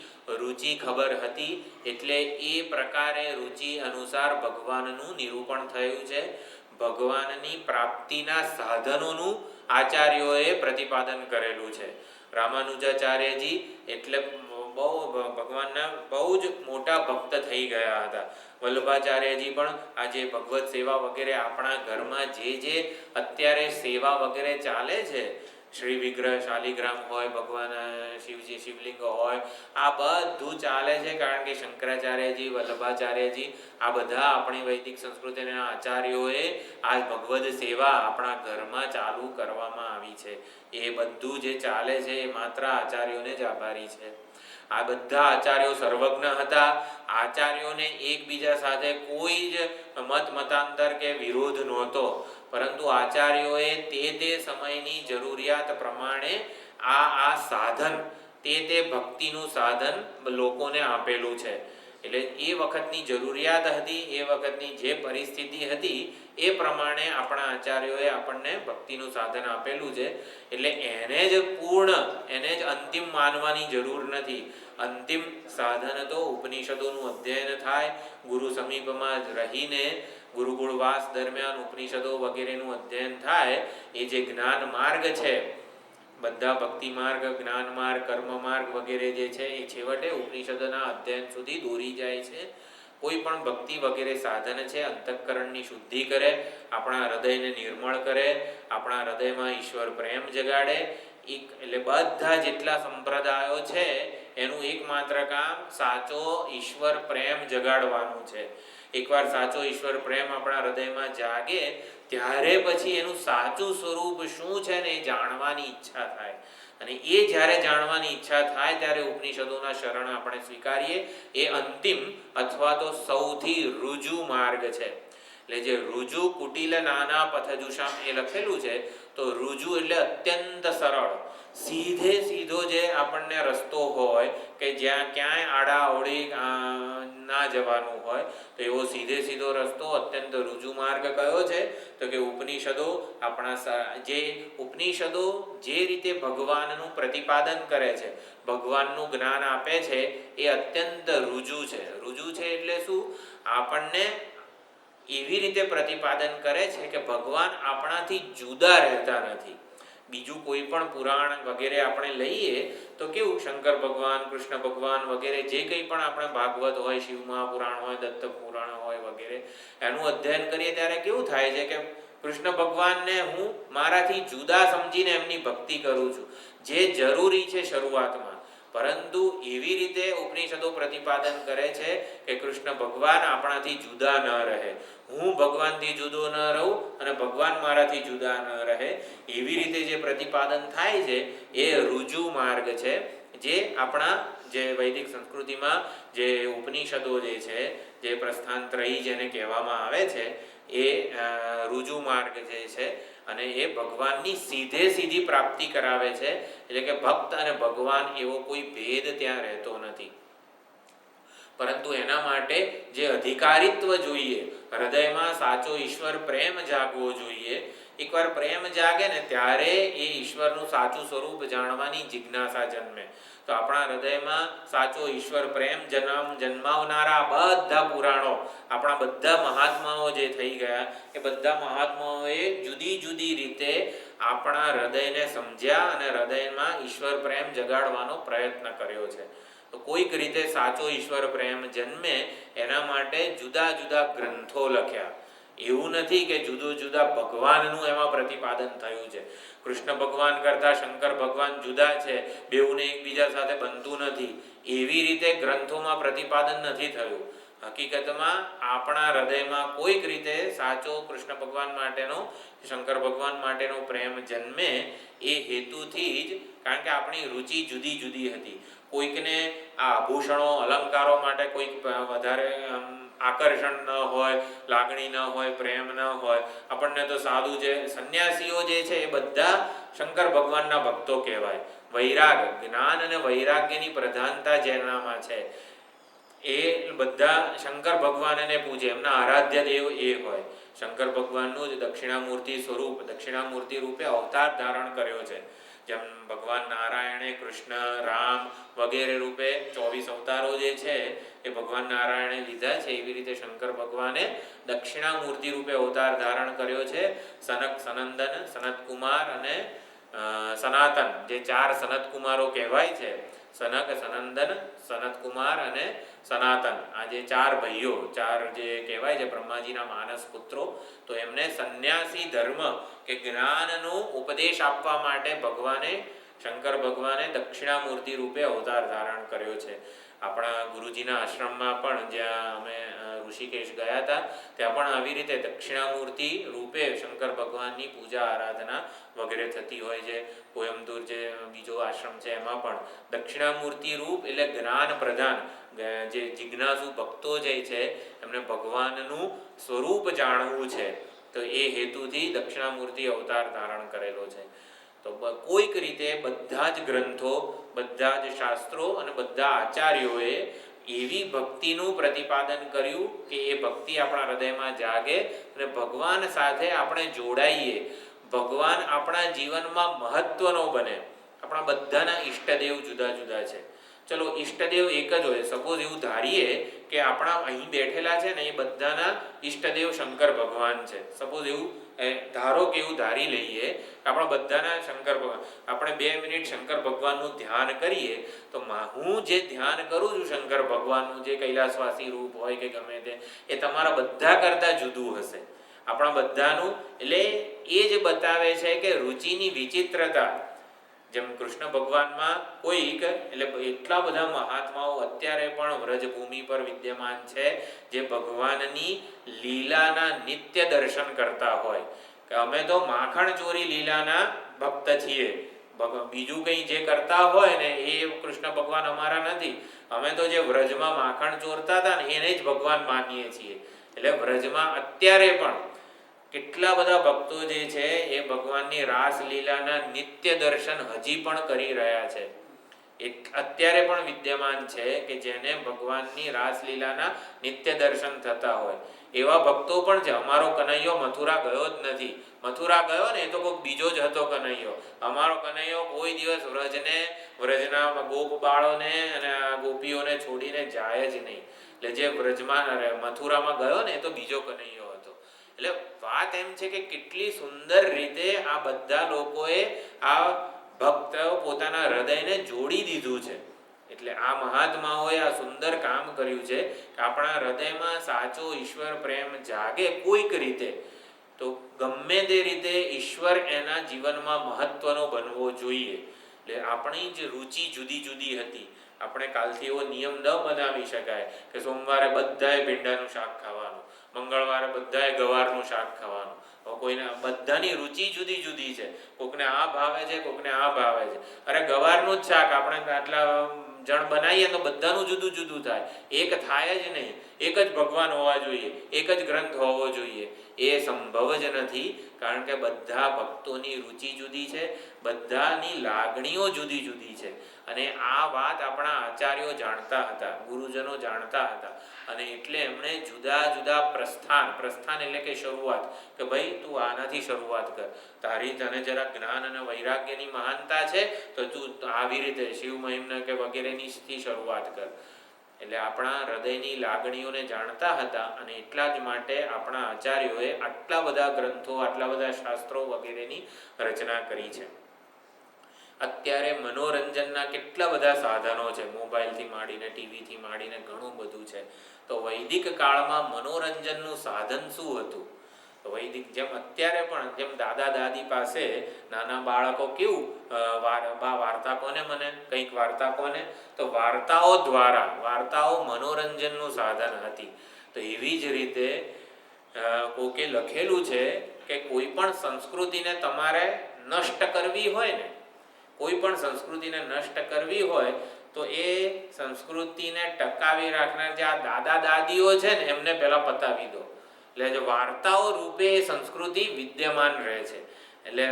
રુચિ ખબર હતી. એટલે એ પ્રકારે રુચિ અનુસાર ભગવાનનું નિરૂપણ થયું છે. ભગવાનની પ્રાપ્તિના સાધનોનું આચાર્યોએ પ્રતિપાદન કરેલું છે. રામાનુજાચાર્યજી એટલે ભગવાનના બહુ જ મોટા ભક્ત થઈ ગયા હતા. વલ્લભાચાર્યજી પણ આજે ભગવત સેવા વગેરે આપણા ઘરમાં જે અત્યારે સેવા વગેરે ચાલે છે, શ્રી વિગ્રહ શાલિગ્રામ હોય, ભગવાન શિવજી શિવલિંગ હોય, આ બધું ચાલે છે કારણ કે શંકરાચાર્યજી, વલ્લભાચાર્યજી, આ બધા આપણી વૈદિક સંસ્કૃતિના આચાર્યોએ આ ભગવદ સેવા આપણા ઘરમાં ચાલુ કરવામાં આવી છે. એ બધું જે ચાલે છે એ માત્ર આચાર્યોને જ આભારી છે. આ બધા આચાર્યો સર્વજ્ઞ હતા. આચાર્યોને એકબીજા સાથે કોઈ જ મતાંતર કે વિરોધ નહોતો, પરંતુ આચાર્યોએ તે સમયની જરૂરિયાત પ્રમાણે આ સાધન, તે ભક્તિનું સાધન લોકોને આપેલું છે. એટલે એ વખતની જરૂરિયાત હતી, એ વખતની જે પરિસ્થિતિ હતી એ પ્રમાણે આપણા આચાર્યોએ આપણને ભક્તિનું સાધન આપેલું છે. એટલે એને જ પૂર્ણ, એને જ અંતિમ માનવાની જરૂર નથી. અંતિમ સાધન તો ઉપનિષદોનું અધ્યયન થાય, ગુરુ સમીપમાં રહીને ગુરુકુળવાસ દરમિયાન ઉપનિષદો વગેરેનું અધ્યયન થાય. એ જે જ્ઞાન માર્ગ છે, બધા ભક્તિ માર્ગ, જ્ઞાન માર્ગ, કર્મ માર્ગ વગેરે જે છે એ છેવટે ઉપનિષદના અધ્યયન સુધી દોરી જાય છે. કોઈ પણ ભક્તિ વગેરે સાધન છે અંતઃકરણની શુદ્ધિ કરે, આપણા હૃદયને નિર્મળ કરે, આપણા હૃદયમાં ઈશ્વર પ્રેમ જગાડે. એટલે બધા જેટલા સંપ્રદાયો છે એનું એકમાત્ર કામ સાચો ઈશ્વર પ્રેમ જગાડવાનું છે. એકવાર સાચો ઈશ્વર પ્રેમ આપણા હૃદયમાં જાગે ત્યારે પછી એનું સાચું સ્વરૂપ શું છે ને એ જાણવાની ઈચ્છા થાય. અને એ જ્યારે જાણવાની ઈચ્છા થાય ત્યારે ઉપનિષદોના શરણ આપણે સ્વીકારીએ. એ અંતિમ અથવા તો સૌથી રુજુ માર્ગ છે. એટલે જે રુજુ કુટિલ નાના પથજુષામ એ લખેલું છે, તો રુજુ એટલે અત્યંત સરળ, સીધો જે આપણને રસ્તો હોય કે જ્યાં ક્યાંય આડા અવળી ના જવાનું હોય, તો એવો સીધો રસ્તો અત્યંત રુજુ માર્ગ કયો છે? તો કે ઉપનિષદો આપણા ઉપનિષદો જે રીતે ભગવાનનું પ્રતિપાદન કરે છે, ભગવાનનું જ્ઞાન આપે છે, એ અત્યંત રુજુ છે. રુજુ છે એટલે શું? આપણને એવી રીતે પ્રતિપાદન કરે છે કે ભગવાન આપણાથી જુદા રહેતા નથી. બીજું કોઈ પણ પુરાણ વગેરે આપણે લઈએ તો કેવું, શંકર ભગવાન, કૃષ્ણ ભગવાન વગેરે જે કંઈ પણ આપણે ભાગવત હોય, શિવ મહાપુરાણ હોય, દત્ત પુરાણ હોય વગેરે એનું અધ્યયન કરીએ ત્યારે કેવું થાય છે કે કૃષ્ણ ભગવાનને હું મારાથી જુદા સમજીને એમની ભક્તિ કરું છું, જે જરૂરી છે શરૂઆતમાં. પરંતુ એવી રીતે ઉપનિષદો પ્રતિપાદન કરે છે કે કૃષ્ણ ભગવાન આપણાથી જુદા ન રહે. હું ભગવાનથી જુદો ન રહું અને ભગવાન મારાથી જુદા ન રહે, એવી રીતે જે પ્રતિપાદન થાય છે એ ઋજુ માર્ગ છે. જે આપણા જે વૈદિક સંસ્કૃતિમાં જે ઉપનિષદો જે છે, જે પ્રસ્થાનત્રયી જેને કહેવામાં આવે છે, એ ઋજુ માર્ગ જે છે અને એ ભગવાનની સીધી પ્રાપ્તિ કરાવે છે. એટલે કે ભક્ત અને ભગવાન એવો કોઈ ભેદ ત્યાં રહેતો નથી. પરંતુ એના માટે જે અધિકારીત્વ જોઈએ, હૃદયમાં સાચો ઈશ્વર પ્રેમ જાગવો જોઈએ. એકવાર પ્રેમ જાગે ને ત્યારે એ ઈશ્વરનું સાચું સ્વરૂપ જાણવાની જિજ્ઞાસા જન્મે. તો આપણા હૃદયમાં સાચો ઈશ્વર પ્રેમ જન્માવનારા બધા પુરાણો, આપણા બધા મહાત્માઓ જે થઈ ગયા, એ બધા મહાત્માઓએ જુદી જુદી રીતે આપણા હૃદયને સમજ્યા અને હૃદયમાં ઈશ્વર પ્રેમ જગાડવાનો પ્રયત્ન કર્યો છે. તો કોઈક રીતે સાચો ઈશ્વર પ્રેમ જન્મે એના માટે જુદા જુદા ગ્રંથો લખ્યા. એવું નથી કે જુદા ભગવાનનું એમાં પ્રતિપાદન થયું છે. કૃષ્ણ ભગવાન કરતાં શંકર ભગવાન જુદા છે, બેઉને એકબીજા સાથે બનતું નથી, એવી રીતે ગ્રંથોમાં પ્રતિપાદન નથી થયું. હકીકતમાં આપણા હૃદયમાં કોઈક રીતે સાચો કૃષ્ણ ભગવાન માટેનો, શંકર ભગવાન માટેનો પ્રેમ જન્મે એ હેતુથી જ, કારણ કે આપણી રુચિ જુદી જુદી હતી. કોઈકને આ આભૂષણો અલંકારો માટે કોઈક વધારે આકર્ષણ ન હોય, લાગણી ન હોય, પ્રેમ ન હોય. આપણને તો સાદું જે સંન્યાસીઓ જે છે એ બધા શંકર ભગવાનના ભક્તો કહેવાય. વૈરાગ, જ્ઞાન અને વૈરાગ્યની પ્રધાનતા જેનામાં છે એ બધા શંકર ભગવાનને પૂજે, એમના આરાધ્ય દેવ એ હોય. શંકર ભગવાનનું જ દક્ષિણામૂર્તિ સ્વરૂપ, દક્ષિણામૂર્તિ રૂપે અવતાર ધારણ કર્યો છે. જેમ ભગવાન નારાયણે કૃષ્ણ, રામ વગેરે રૂપે 24 અવતારો જે છે એ ભગવાન નારાયણે લીધા છે, એવી રીતે શંકર ભગવાને દક્ષિણામૂર્તિ રૂપે અવતાર ધારણ કર્યો છે. સનક, સનંદન, સનતકુમાર અને સનાતન, જે 4 સનતકુમારો કહેવાય છે, સનક, સનંદન, સનતકુમાર અને સનાતન, આ જે 4 ભાઈઓ, 4 જે કહેવાય છે બ્રહ્માજીના માનસ પુત્રો, તો એમને સંન્યાસી ધર્મ કે જ્ઞાનનો ઉપદેશ આપવા માટે ભગવાને, શંકર ભગવાને દક્ષિણામૂર્તિ રૂપે અવતાર ધારણ કર્યો છે. આપણા ગુરુજીના આશ્રમમાં પણ, જ્યાં અમે ઋષિકેશ ગયા હતા, ત્યાં પણ આવી રીતે દક્ષિણામૂર્તિ રૂપે શંકર ભગવાનની પૂજા આરાધના વગેરે થતી હોય છે. કોયમ્બતુર જે બીજો આશ્રમ છે એમાં પણ દક્ષિણામૂર્તિ રૂપ એટલે જ્ઞાન પ્રધાન, જે જિજ્ઞાસુ ભક્તો જે છે એમને ભગવાનનું સ્વરૂપ જાણવું છે, તો એ હેતુથી દક્ષિણામૂર્તિ અવતાર ધારણ કરેલો છે. તો કોઈક રીતે બધા જ ગ્રંથો, બધા જ શાસ્ત્રો અને બધા આચાર્યોએ એવી ભક્તિનું પ્રતિપાદન કર્યું કે એ ભક્તિ આપણા હૃદયમાં જાગે અને ભગવાન સાથે આપણે જોડાઈએ, ભગવાન આપણા જીવનમાં મહત્વનો બને. આપણા બધાના ઈષ્ટદેવ જુદા જુદા છે. ચલો ઈષ્ટદેવ એક જ હોય. સપોઝ એવું ધારીએ કે આપણા અહીં બેઠેલા છે ને એ બધાના ઈષ્ટદેવ શંકર ભગવાન છે. સપોઝ એવું ધારો કે એવું ધારી લઈએ કે આપણા બધાના શંકર ભગવાન, આપણે 2 મિનિટ શંકર ભગવાનનું ધ્યાન કરીએ, તો હું જે ધ્યાન કરું છું શંકર ભગવાનનું, જે કૈલાસવાસી રૂપ હોય કે ગમે તે, એ તમારા બધા કરતાં જુદું હશે. આપણા બધાનું, એટલે એ જ બતાવે છે કે રુચિની વિચિત્રતા. જેમ કૃષ્ણ ભગવાનમાં કોઈક, એટલે એટલા બધા મહાત્માઓ અત્યારે પણ વ્રજભૂમિ પર વિદ્યમાન છે જે ભગવાનની લીલાના નિત્ય દર્શન કરતા હોય કે અમે તો માખણ ચોરી લીલાના ભક્ત છીએ. બીજું કંઈ જે કરતા હોય ને એ કૃષ્ણ ભગવાન અમારા નથી. અમે તો જે વ્રજમાં માખણ ચોરતા હતા ને એને જ ભગવાન માનીએ છીએ. એટલે વ્રજમાં અત્યારે પણ કેટલા બધા ભક્તો જે છે એ ભગવાનની રાસલીલાના નિત્ય દર્શન હજી પણ કરી રહ્યા છે. અત્યારે પણ વિદ્યમાન છે કે જેને ભગવાનની રાસલીલાના નિત્ય દર્શન થતા હોય. એવા ભક્તો પણ છે. અમારો કનૈયો મથુરા ગયો જ નથી. મથુરા ગયો ને એ તો કોઈક બીજો જ હતો કનૈયો. અમારો કનૈયો કોઈ દિવસ વ્રજના ગોપ બાળોને અને ગોપીઓને છોડીને જાય જ નહીં. એટલે જે વ્રજમાં મથુરામાં ગયો ને એ તો બીજો કનૈયો હતો. એટલે વાત એમ છે કે કેટલી સુંદર રીતે આ બધા લોકોએ આ ભક્ત પોતાના હૃદયને જોડી દીધું છે. એટલે આ મહાત્માઓએ આ સુંદર કામ કર્યું છે કે આપણા હૃદયમાં સાચો ઈશ્વર પ્રેમ જાગે કોઈક રીતે, તો ગમે તે રીતે ઈશ્વર એના જીવનમાં મહત્વનો બનવો જોઈએ. એટલે આપણી જ રુચિ જુદી જુદી હતી. આપણે કાલથી એવો નિયમ ન બનાવી શકાય કે સોમવારે બધાએ ભીંડાનું શાક ખાવાનું, મંગળવારે બધાએ ગવારનું શાક ખાવાનું. હવે કોઈને બધાની રુચિ જુદી જુદી છે. કોકને આ ભાવે છે, કોકને આ ભાવે છે. અરે ગવારનું જ શાક આપણે આટલા જણ બનાવીએ તો બધાનું જુદું જુદું થાય. એક થાય જ નહીં. એક જ ભગવાન હોવા જોઈએ, એક જ ગ્રંથ હોવો જોઈએ, એ સંભવ જ નથી. કારણ કે બધા ભક્તોની રુચિ જુદી છે, બધાની લાગણીઓ જુદી જુદી છે. અને આ વાત આપણા આચાર્યો જાણતા હતા, ગુરુજનો જાણતા હતા. અને એટલે એમણે જુદા જુદા પ્રસ્થાન એટલે કે શરૂઆત, કે ભાઈ તું આનાથી શરૂઆત કર. તને જરા જ્ઞાન અને વૈરાગ્યની મહાનતા છે તો તું આવી રીતે શિવ મહિમ્ન કે વગેરેની શરૂઆત કર. એટલે આપણા હૃદયની લાગણીઓને જાણતા હતા. અને એટલા જ માટે આપણા આચાર્યોએ આટલા બધા ગ્રંથો, આટલા બધા શાસ્ત્રો વગેરેની રચના કરી છે. અત્યારે મનોરંજનના કેટલા બધા સાધનો છે, મોબાઈલથી માંડીને ટીવીથી માંડીને ઘણું બધું છે. તો વૈદિક કાળમાં મનોરંજનનું સાધન શું હતું? તો વૈદિક જેમ અત્યારે પણ જેમ દાદા દાદી પાસે નાના બાળકો કેવું વાર્તા કોને મને કંઈક વાર્તા કોને, તો વાર્તાઓ મનોરંજનનું સાધન હતી. તો એવી જ રીતે કોકે લખેલું છે કે કોઈ પણ સંસ્કૃતિને તમારે નષ્ટ કરવી હોય ને, કોઈ પણ સંસ્કૃતિને નષ્ટ કરવી હોય તો એ સંસ્કૃતિને ટકાવી રાખનાર જે આ દાદા દાદીઓ છે ને એમને પહેલા પતાવી દો. એટલે જે વાર્તાઓ રૂપે સંસ્કૃતિ વિદ્યમાન રહે છે. એટલે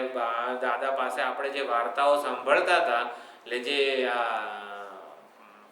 દાદા પાસે આપણે જે વાર્તાઓ સાંભળતા હતા, એટલે જે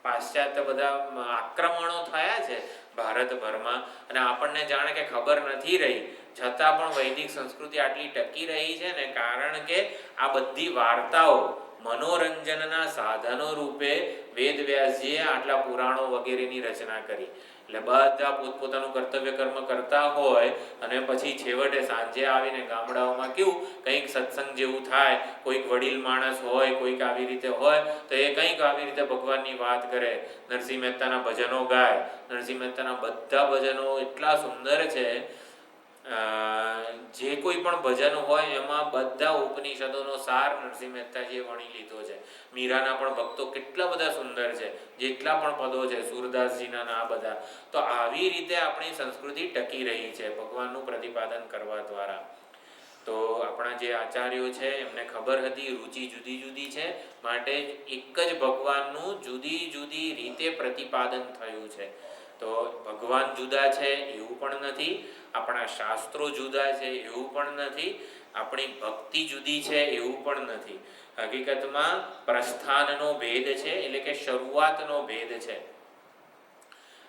પાશ્ચાત્ય બધા આક્રમણો થયા છે ભારતભરમાં, અને આપણને જાણે કે ખબર નથી રહી, છતાં પણ વૈદિક સંસ્કૃતિ આટલી ટકી રહી છે ને, કારણ કે આ બધી વાર્તાઓ મનોરંજનના સાધનો રૂપે વેદવ્યાસજીએ આટલા પુરાણો વગેરેની રચના કરી. એટલે બધા પોતપોતાનું કર્તવ્ય કર્મ કરતા હોય અને પછી છેવટે સાંજે આવીને ગામડાઓમાં કેવું કંઈક સત્સંગ જેવું થાય, કોઈક વડીલ માણસ હોય, કોઈક આવી રીતે હોય, તો એ કંઈક આવી રીતે ભગવાનની વાત કરે, નરસિંહ મહેતાના ભજનો ગાય. નરસિંહ મહેતાના બધા ભજનો એટલા સુંદર છે. જે કોઈ પણ ભજન હોય એમાં બધા ઉપનિષદોનો સાર નરસિંહ મહેતાજીએ વણી લીધો છે. મીરાના પણ ભક્તો કેટલા બધા સુંદર છે, જેટલા પણ પદો છે, સુરદાસજીના આ બધા. તો આવી રીતે આપણી સંસ્કૃતિ ટકી રહી છે ભગવાનનું પ્રતિપાદન કરવા દ્વારા. તો આપણા જે આચાર્યો છે એમને ખબર હતી રુચિ જુદી જુદી છે, માટે એક જ ભગવાનનું જુદી જુદી રીતે પ્રતિપાદન થયું છે. તો ભગવાન જુદા છે એવું પણ નથી, આપણા શાસ્ત્રો જુદા છે એવું પણ નથી, આપણી ભક્તિ જુદી છે એવું પણ નથી. હકીકતમાં પ્રસ્થાનનો ભેદ છે, એટલે કે શરૂઆતનો ભેદ છે.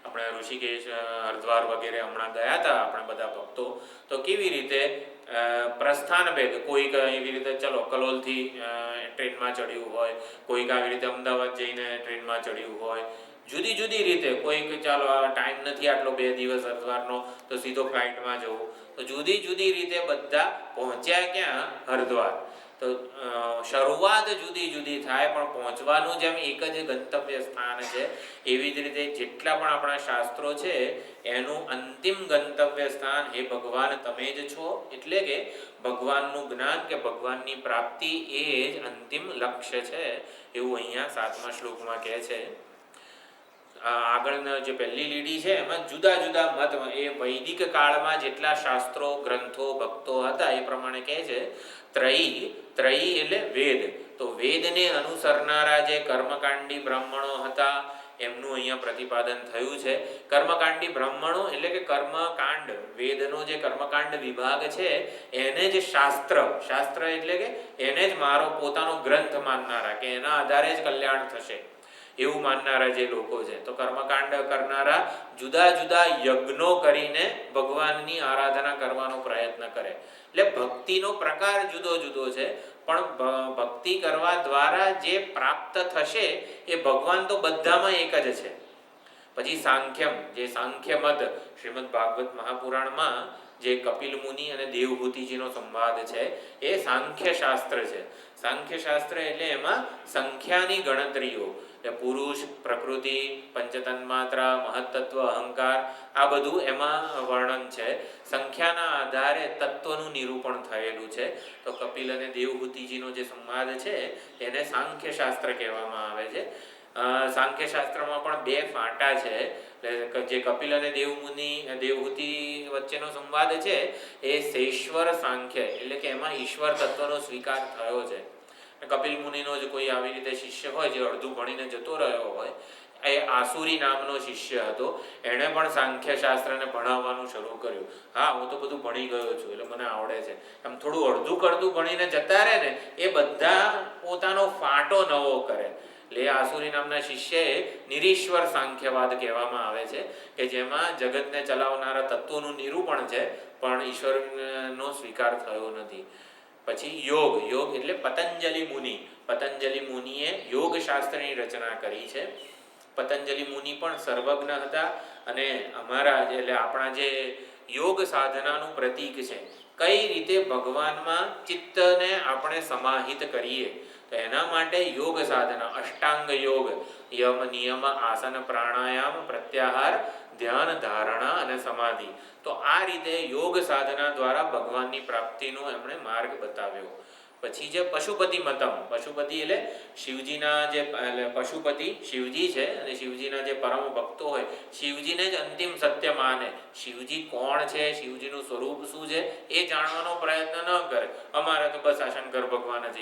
આપણે ઋષિકેશ, હરિદ્વાર વગેરે હમણાં ગયા હતા આપણે બધા ભક્તો, તો કેવી રીતે પ્રસ્થાન ભેદ, કોઈક એવી રીતે ચલો કલોલથી ટ્રેનમાં ચડ્યું હોય, કોઈક આવી રીતે અમદાવાદ જઈને ટ્રેનમાં ચડ્યું હોય, જુદી જુદી રીતે. કોઈક ચાલો ટાઈમ નથી આટલો 2 દિવસ હરિદ્વારનો તો સીધો ફ્લાઇટમાં જવું. તો જુદી જુદી રીતે બધા પહોંચ્યા ક્યાં? હરિદ્વાર. તો શરૂઆત જુદી જુદી થાય, પણ પહોંચવાનું જેમ એક જ ગંતવ્ય સ્થાન છે, એવી જ રીતે જેટલા પણ આપણા શાસ્ત્રો છે એનું અંતિમ ગંતવ્ય સ્થાન એ ભગવાન તમે જ છો. એટલે કે ભગવાનનું જ્ઞાન કે ભગવાનની પ્રાપ્તિ એ જ અંતિમ લક્ષ્ય છે, એવું અહીંયા 7મા શ્લોકમાં કહે છે. આગળના જે પહેલી લીટી છે એમાં જુદા જુદા મત, એ વૈદિક કાળમાં જેટલા શાસ્ત્રો, ગ્રંથો, ભક્તો હતા એ પ્રમાણે કહે છે. ત્રયી એટલે વેદ. તો વેદને અનુસરનારા જે કર્મકાંડી બ્રાહ્મણો હતા એમનું અહીંયા પ્રતિપાદન થયું છે. કર્મકાંડી બ્રાહ્મણો એટલે કે કર્મકાંડ, વેદનો જે કર્મકાંડ વિભાગ છે એને જ શાસ્ત્ર એટલે કે એને જ મારો પોતાનો ગ્રંથ માનનારા, કે એના આધારે જ કલ્યાણ થશે એવું માનનારા જે લોકો છે. તો કર્મકાંડ કરનારા જુદા જુદા યજ્ઞો કરીને ભગવાનની આરાધના કરવાનો પ્રયત્ન કરે. એટલે ભક્તિનો પ્રકાર જુદો જુદો છે, પણ ભક્તિ કરવા દ્વારા જે પ્રાપ્ત થશે એ ભગવાન તો બધામાં એક જ છે. પછી સાંખ્યમ, જે સાંખ્ય મત, શ્રીમદ ભાગવત મહાપુરાણમાં જે કપિલ મુનિ અને દેવહૂતિજીનો સંવાદ છે એ સાંખ્ય શાસ્ત્ર છે. સાંખ્ય શાસ્ત્ર એટલે એમાં સંખ્યાની ગણતરીઓ, પુરુષ, પ્રકૃતિ, પંચતન્માત્રા, મહત્તત્વ, અહંકાર, આ બધું એમાં વર્ણન છે. સંખ્યાના આધારે તત્વનું નિરૂપણ થયેલું છે. તો કપિલ અને દેવહૂતિજીનો જે સંવાદ છે એને સાંખ્ય શાસ્ત્ર કહેવામાં આવે છે. સાંખ્યશાસ્ત્રમાં પણ બે ફાંટા છે. એટલે જે કપિલ અને દેવહૂતિ વચ્ચેનો સંવાદ છે એ શેશ્વર સાંખ્ય એટલે કે એમાં ઈશ્વર તત્વનો સ્વીકાર થયો છે. કપિલ મુનિનો જ કોઈ આવી રીતે શિષ્ય હોય જે અડધું ભણીને જતો રહ્યો હોય, એ આસુરી નામનો શિષ્ય હતો. એણે પણ સાંખ્યશાસ્ત્રને ભણાવવાનું શરૂ કર્યું. હા, હું તો બધું ભણી ગયો છું એટલે મને આવડે છે. આમ થોડું અડધું કરતું ભણીને જતા રહે ને એ બધા પોતાનો ફાંટો નવો કરે. એટલે આસુરી નામના શિષ્યએ નિરીશ્વર સાંખ્યવાદ કહેવામાં આવે છે કે જેમાં જગતને ચલાવનારા તત્વોનું નિરૂપણ છે પણ ઈશ્વરનો સ્વીકાર થયો નથી. પછી યોગ એટલે પતંજલિ મુનિએ યોગશાસ્ત્રની રચના કરી છે. પતંજલિ મુનિ પણ સર્વજ્ઞ હતા અને આપણા જે યોગ સાધનાનું પ્રતીક છે. કઈ રીતે ભગવાનમાં ચિત્તને આપણે સમાહિત કરીએ તો એના માટે યોગ સાધના, અષ્ટાંગ યોગ, યમ નિયમ આસન પ્રાણાયામ પ્રત્યાહાર ધ્યાન ધારણા અને સમાધિ. તો આ રીતે યોગ સાધના દ્વારા ભગવાનની પ્રાપ્તિનો એમણે માર્ગ બતાવ્યો. પછી જે પશુપતિ એટલે શિવજીના પશુપતિ શિવજી છે અને શિવજીના જે પરમ ભક્તો હોય, શિવજીને જ અંતિમ સત્ય માને. શિવજી કોણ છે, શિવજીનું સ્વરૂપ શું છે એ જાણવાનો પ્રયત્ન ન કરે. અમારે તો બસ આ શંકર ભગવાન જ.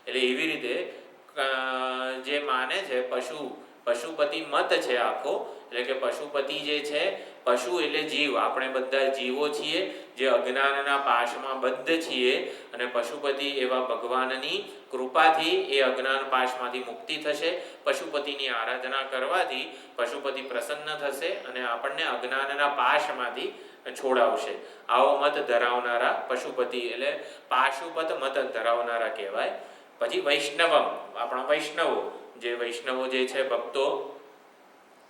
એટલે એવી રીતે જે માને છે પશુપતિ મત છે આખો. એટલે કે પશુપતિ જે છે, પશુ એટલે જીવ, આપણે બધા જીવો છીએ જે અજ્ઞાનના પાશમાં બદ્ધ છીએ અને પશુપતિ એવા ભગવાનની કૃપાથી એ અજ્ઞાન પાશમાંથી મુક્તિ થશે. પશુપતિની આરાધના કરવાથી પશુપતિ પ્રસન્ન થશે અને આપણને અજ્ઞાનના પાશમાંથી છોડાવશે. આવો મત ધરાવનારા પશુપતિ એટલે પાશુપત મત ધરાવનારા કહેવાય. પછી વૈષ્ણવમ, આપણા વૈષ્ણવો જે છે ભક્તો,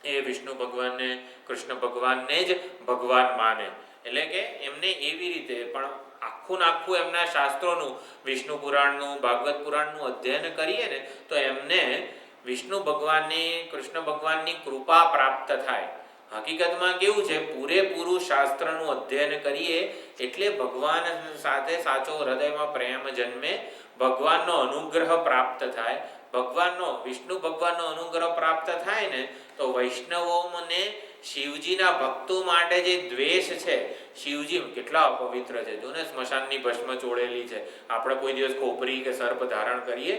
એ વિષ્ણુ ભગવાનને, કૃષ્ણ ભગવાનને જ ભગવાન માને. એટલે કે એમને એવી રીતે પણ આખું એમના શાસ્ત્રોનું, વિષ્ણુ પુરાણનું, ભાગવત પુરાણનું અધ્યયન કરીએ ને તો એમને વિષ્ણુ ભગવાનની, કૃષ્ણ ભગવાનની કૃપા પ્રાપ્ત થાય. હકીકતમાં કેવું છે, પૂરેપૂરું શાસ્ત્રનું અધ્યયન કરીએ એટલે ભગવાન સાથે સાચો હૃદયમાં પ્રેમ જન્મે, ભગવાનનો અનુગ્રહ પ્રાપ્ત થાય. વિષ્ણુ ભગવાનનો અનુગ્રહ પ્રાપ્ત થાય ને તો વૈષ્ણવોને શિવજીના ભક્તો માટે જે દ્વેષ છે, શિવજી કેટલા અપવિત્ર છે. જો ને સ્મશાનની ભસ્મ ચોળેલી છે. આપણે કોઈ દિવસ ખોપરી કે સર્પ ધારણ કરીએ?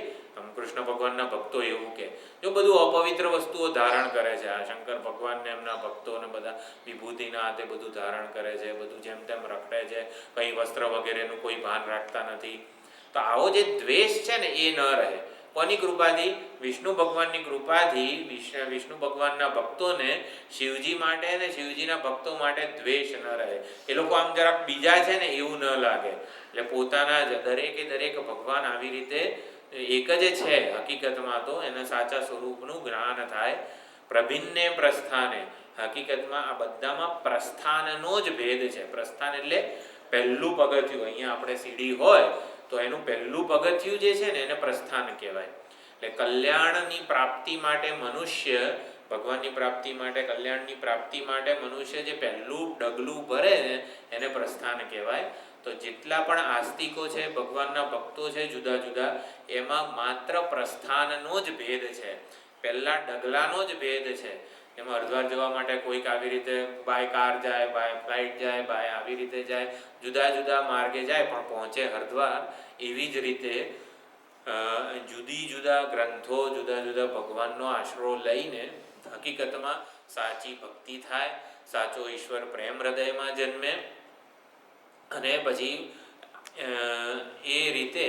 કૃષ્ણ ભગવાનના ભક્તો એવું કે જો બધું અપવિત્ર વસ્તુઓ ધારણ કરે છે. આ શંકર ભગવાનને એમના ભક્તોને બધા વિભૂતિના હાથે બધું ધારણ કરે છે, બધું જેમ તેમ રખડે છે, કંઈ વસ્ત્ર વગેરેનું કોઈ ભાન રાખતા નથી. તો આવો જે દ્વેષ છે ને એ ન રહે. કોની કૃપાથી? વિષ્ણુ ભગવાનની કૃપાથી વિષ્ણુ ભગવાનના ભક્તોને શિવજી માટે અને શિવજીના ભક્તો માટે દ્વેષ ન રહે. એ લોકો આમ જરાક બીજા છે ને એવું ન લાગે. એટલે પોતાના જ દરેક ભગવાન આવી રીતે એક જ છે હકીકતમાં. તો એના સાચા સ્વરૂપનું જ્ઞાન થાય. પ્રભિન્ને પ્રસ્થાને, હકીકતમાં આ બધામાં પ્રસ્થાનનો જ ભેદ છે. પ્રસ્થાન એટલે પહેલું પગથિયું. અહીંયા આપણે સીડી હોય તો એનું પહેલું પગથિયું જે છે ને એને પ્રસ્થાન કહેવાય. એટલે કલ્યાણની પ્રાપ્તિ માટે મનુષ્ય, ભગવાનની પ્રાપ્તિ માટે, કલ્યાણની પ્રાપ્તિ માટે મનુષ્ય જે પહેલું ડગલું ભરે ને એને પ્રસ્થાન કહેવાય. તો જેટલા પણ આસ્તિકો છે, ભગવાનના ભક્તો છે જુદા જુદા, એમાં માત્ર પ્રસ્થાનનો જ ભેદ છે, પહેલા ડગલાનો જ ભેદ છે. એમાં હરિદ્વાર જવા માટે કોઈક આવી રીતે બાય કાર જાય, બાય ફ્લાઇટ જાય, બાય આવી રીતે જાય, જુદા જુદા માર્ગે જાય પણ પહોંચે હરિદ્વાર. એવી જ રીતે જુદા ગ્રંથો, જુદા ભગવાનનો આશરો લઈને હકીકતમાં સાચી ભક્તિ થાય, સાચો ઈશ્વર પ્રેમ હૃદયમાં જન્મે અને પછી એ રીતે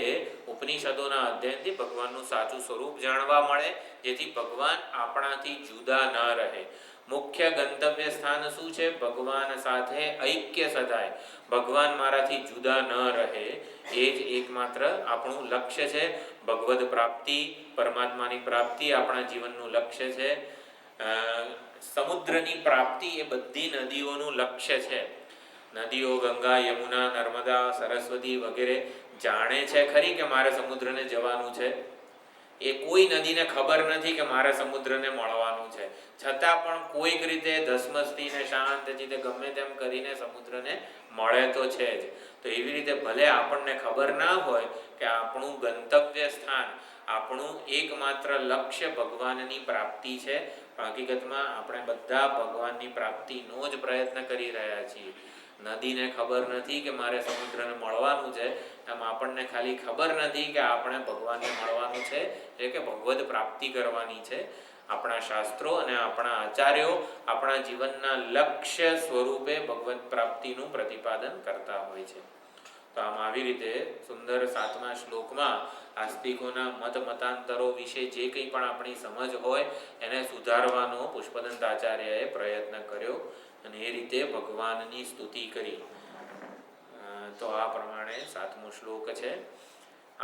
ઉપનિષદોના અધ્યયનથી ભગવાનનું સાચું સ્વરૂપ જાણવા મળે, જેથી ભગવાન આપણાથી જુદા ન રહે. મુખ્ય ગંતવ્ય સ્થાન શું છે? ભગવાન સાથે ઐક્ય સધાય, ભગવાન મારાથી જુદા ન રહે, એ જ એકમાત્ર આપણું લક્ષ્ય છે. ભગવદ પ્રાપ્તિ, પરમાત્માની પ્રાપ્તિ આપણા જીવનનું લક્ષ્ય છે. સમુદ્રની પ્રાપ્તિ એ બધી નદીઓનું લક્ષ્ય છે. નદીઓ ગંગા, યમુના, નર્મદા, સરસ્વતી વગેરે જાણે છે ખરી કે મારે સમુદ્રને જવાનું છે? એ કોઈ નદીને ખબર નથી કે મારે સમુદ્રને મળવાનું છે, છતાં પણ કોઈક રીતે ધસમસતીને શાંતચિત્તે ગમે તેમ કરીને સમુદ્રને મળે તો છે જ. તો એવી રીતે ભલે આપણને ખબર ના હોય કે આપણું ગંતવ્ય સ્થાન, આપણું એકમાત્ર લક્ષ્ય ભગવાનની પ્રાપ્તિ છે. હકીકતમાં આપણે બધા ભગવાનની પ્રાપ્તિનો જ પ્રયત્ન કરી રહ્યા છીએ. નદીને ખબર નથી કે મારે સમુદ્રને મળવાનું છે, એમ આપણને ખાલી ખબર નથી કે આપણે ભગવાનને મળવાનું છે, એટલે કે ભગવદ પ્રાપ્તિ કરવાની છે. આપણા શાસ્ત્રો અને આપણા આચાર્યો આપણા જીવનના લક્ષ્ય સ્વરૂપે ભગવદ પ્રાપ્તિનું પ્રતિપાદન કરતા હોય છે. તો આમ આવી રીતે સુંદર 7મા શ્લોકમાં આસ્તિકોના મત મતાંતરો વિશે જે કંઈ પણ આપણી સમજ હોય એને સુધારવાનો પુષ્પદંત આચાર્યએ પ્રયત્ન કર્યો અને એ રીતે ભગવાનની સ્તુતિ કરી. તો આ પ્રમાણે 7મો શ્લોક છે.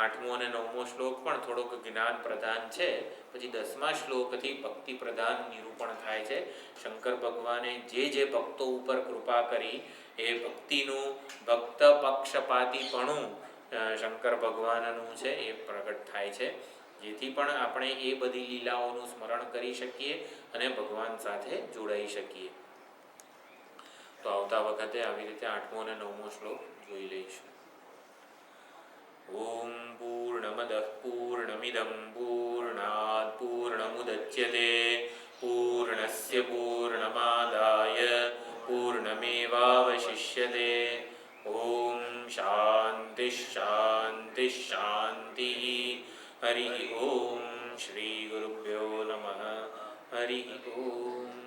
8મો અને 9મો શ્લોક પણ થોડોક જ્ઞાન પ્રધાન છે. પછી 10મા શ્લોકથી ભક્તિ પ્રધાન નિરૂપણ થાય છે. શંકર ભગવાને જે ભક્તો ઉપર કૃપા કરી એ ભક્તિનું ભક્ત પક્ષપાતીપણું શંકર ભગવાનનું છે એ પ્રગટ થાય છે, જેથી પણ આપણે એ બધી લીલાઓનું સ્મરણ કરી શકીએ અને ભગવાન સાથે જોડાઈ શકીએ. તો આવતા વખતે આવી રીતે 8મો અને 9મો શ્લોક જોઈ લઈશું. ઓમ પૂર્ણમદ પૂર્ણમિદં પૂર્ણાત પૂર્ણમુદચ્યતે પૂર્ણસ્ય પૂર્ણમાદાય પૂર્ણમેવાવશિષ્યતે. ઓમ શાંતિ શાંતિ શાંતિ. હરિ ઓમ. શ્રી ગુરુભ્યો નમઃ. હરિ ઓમ.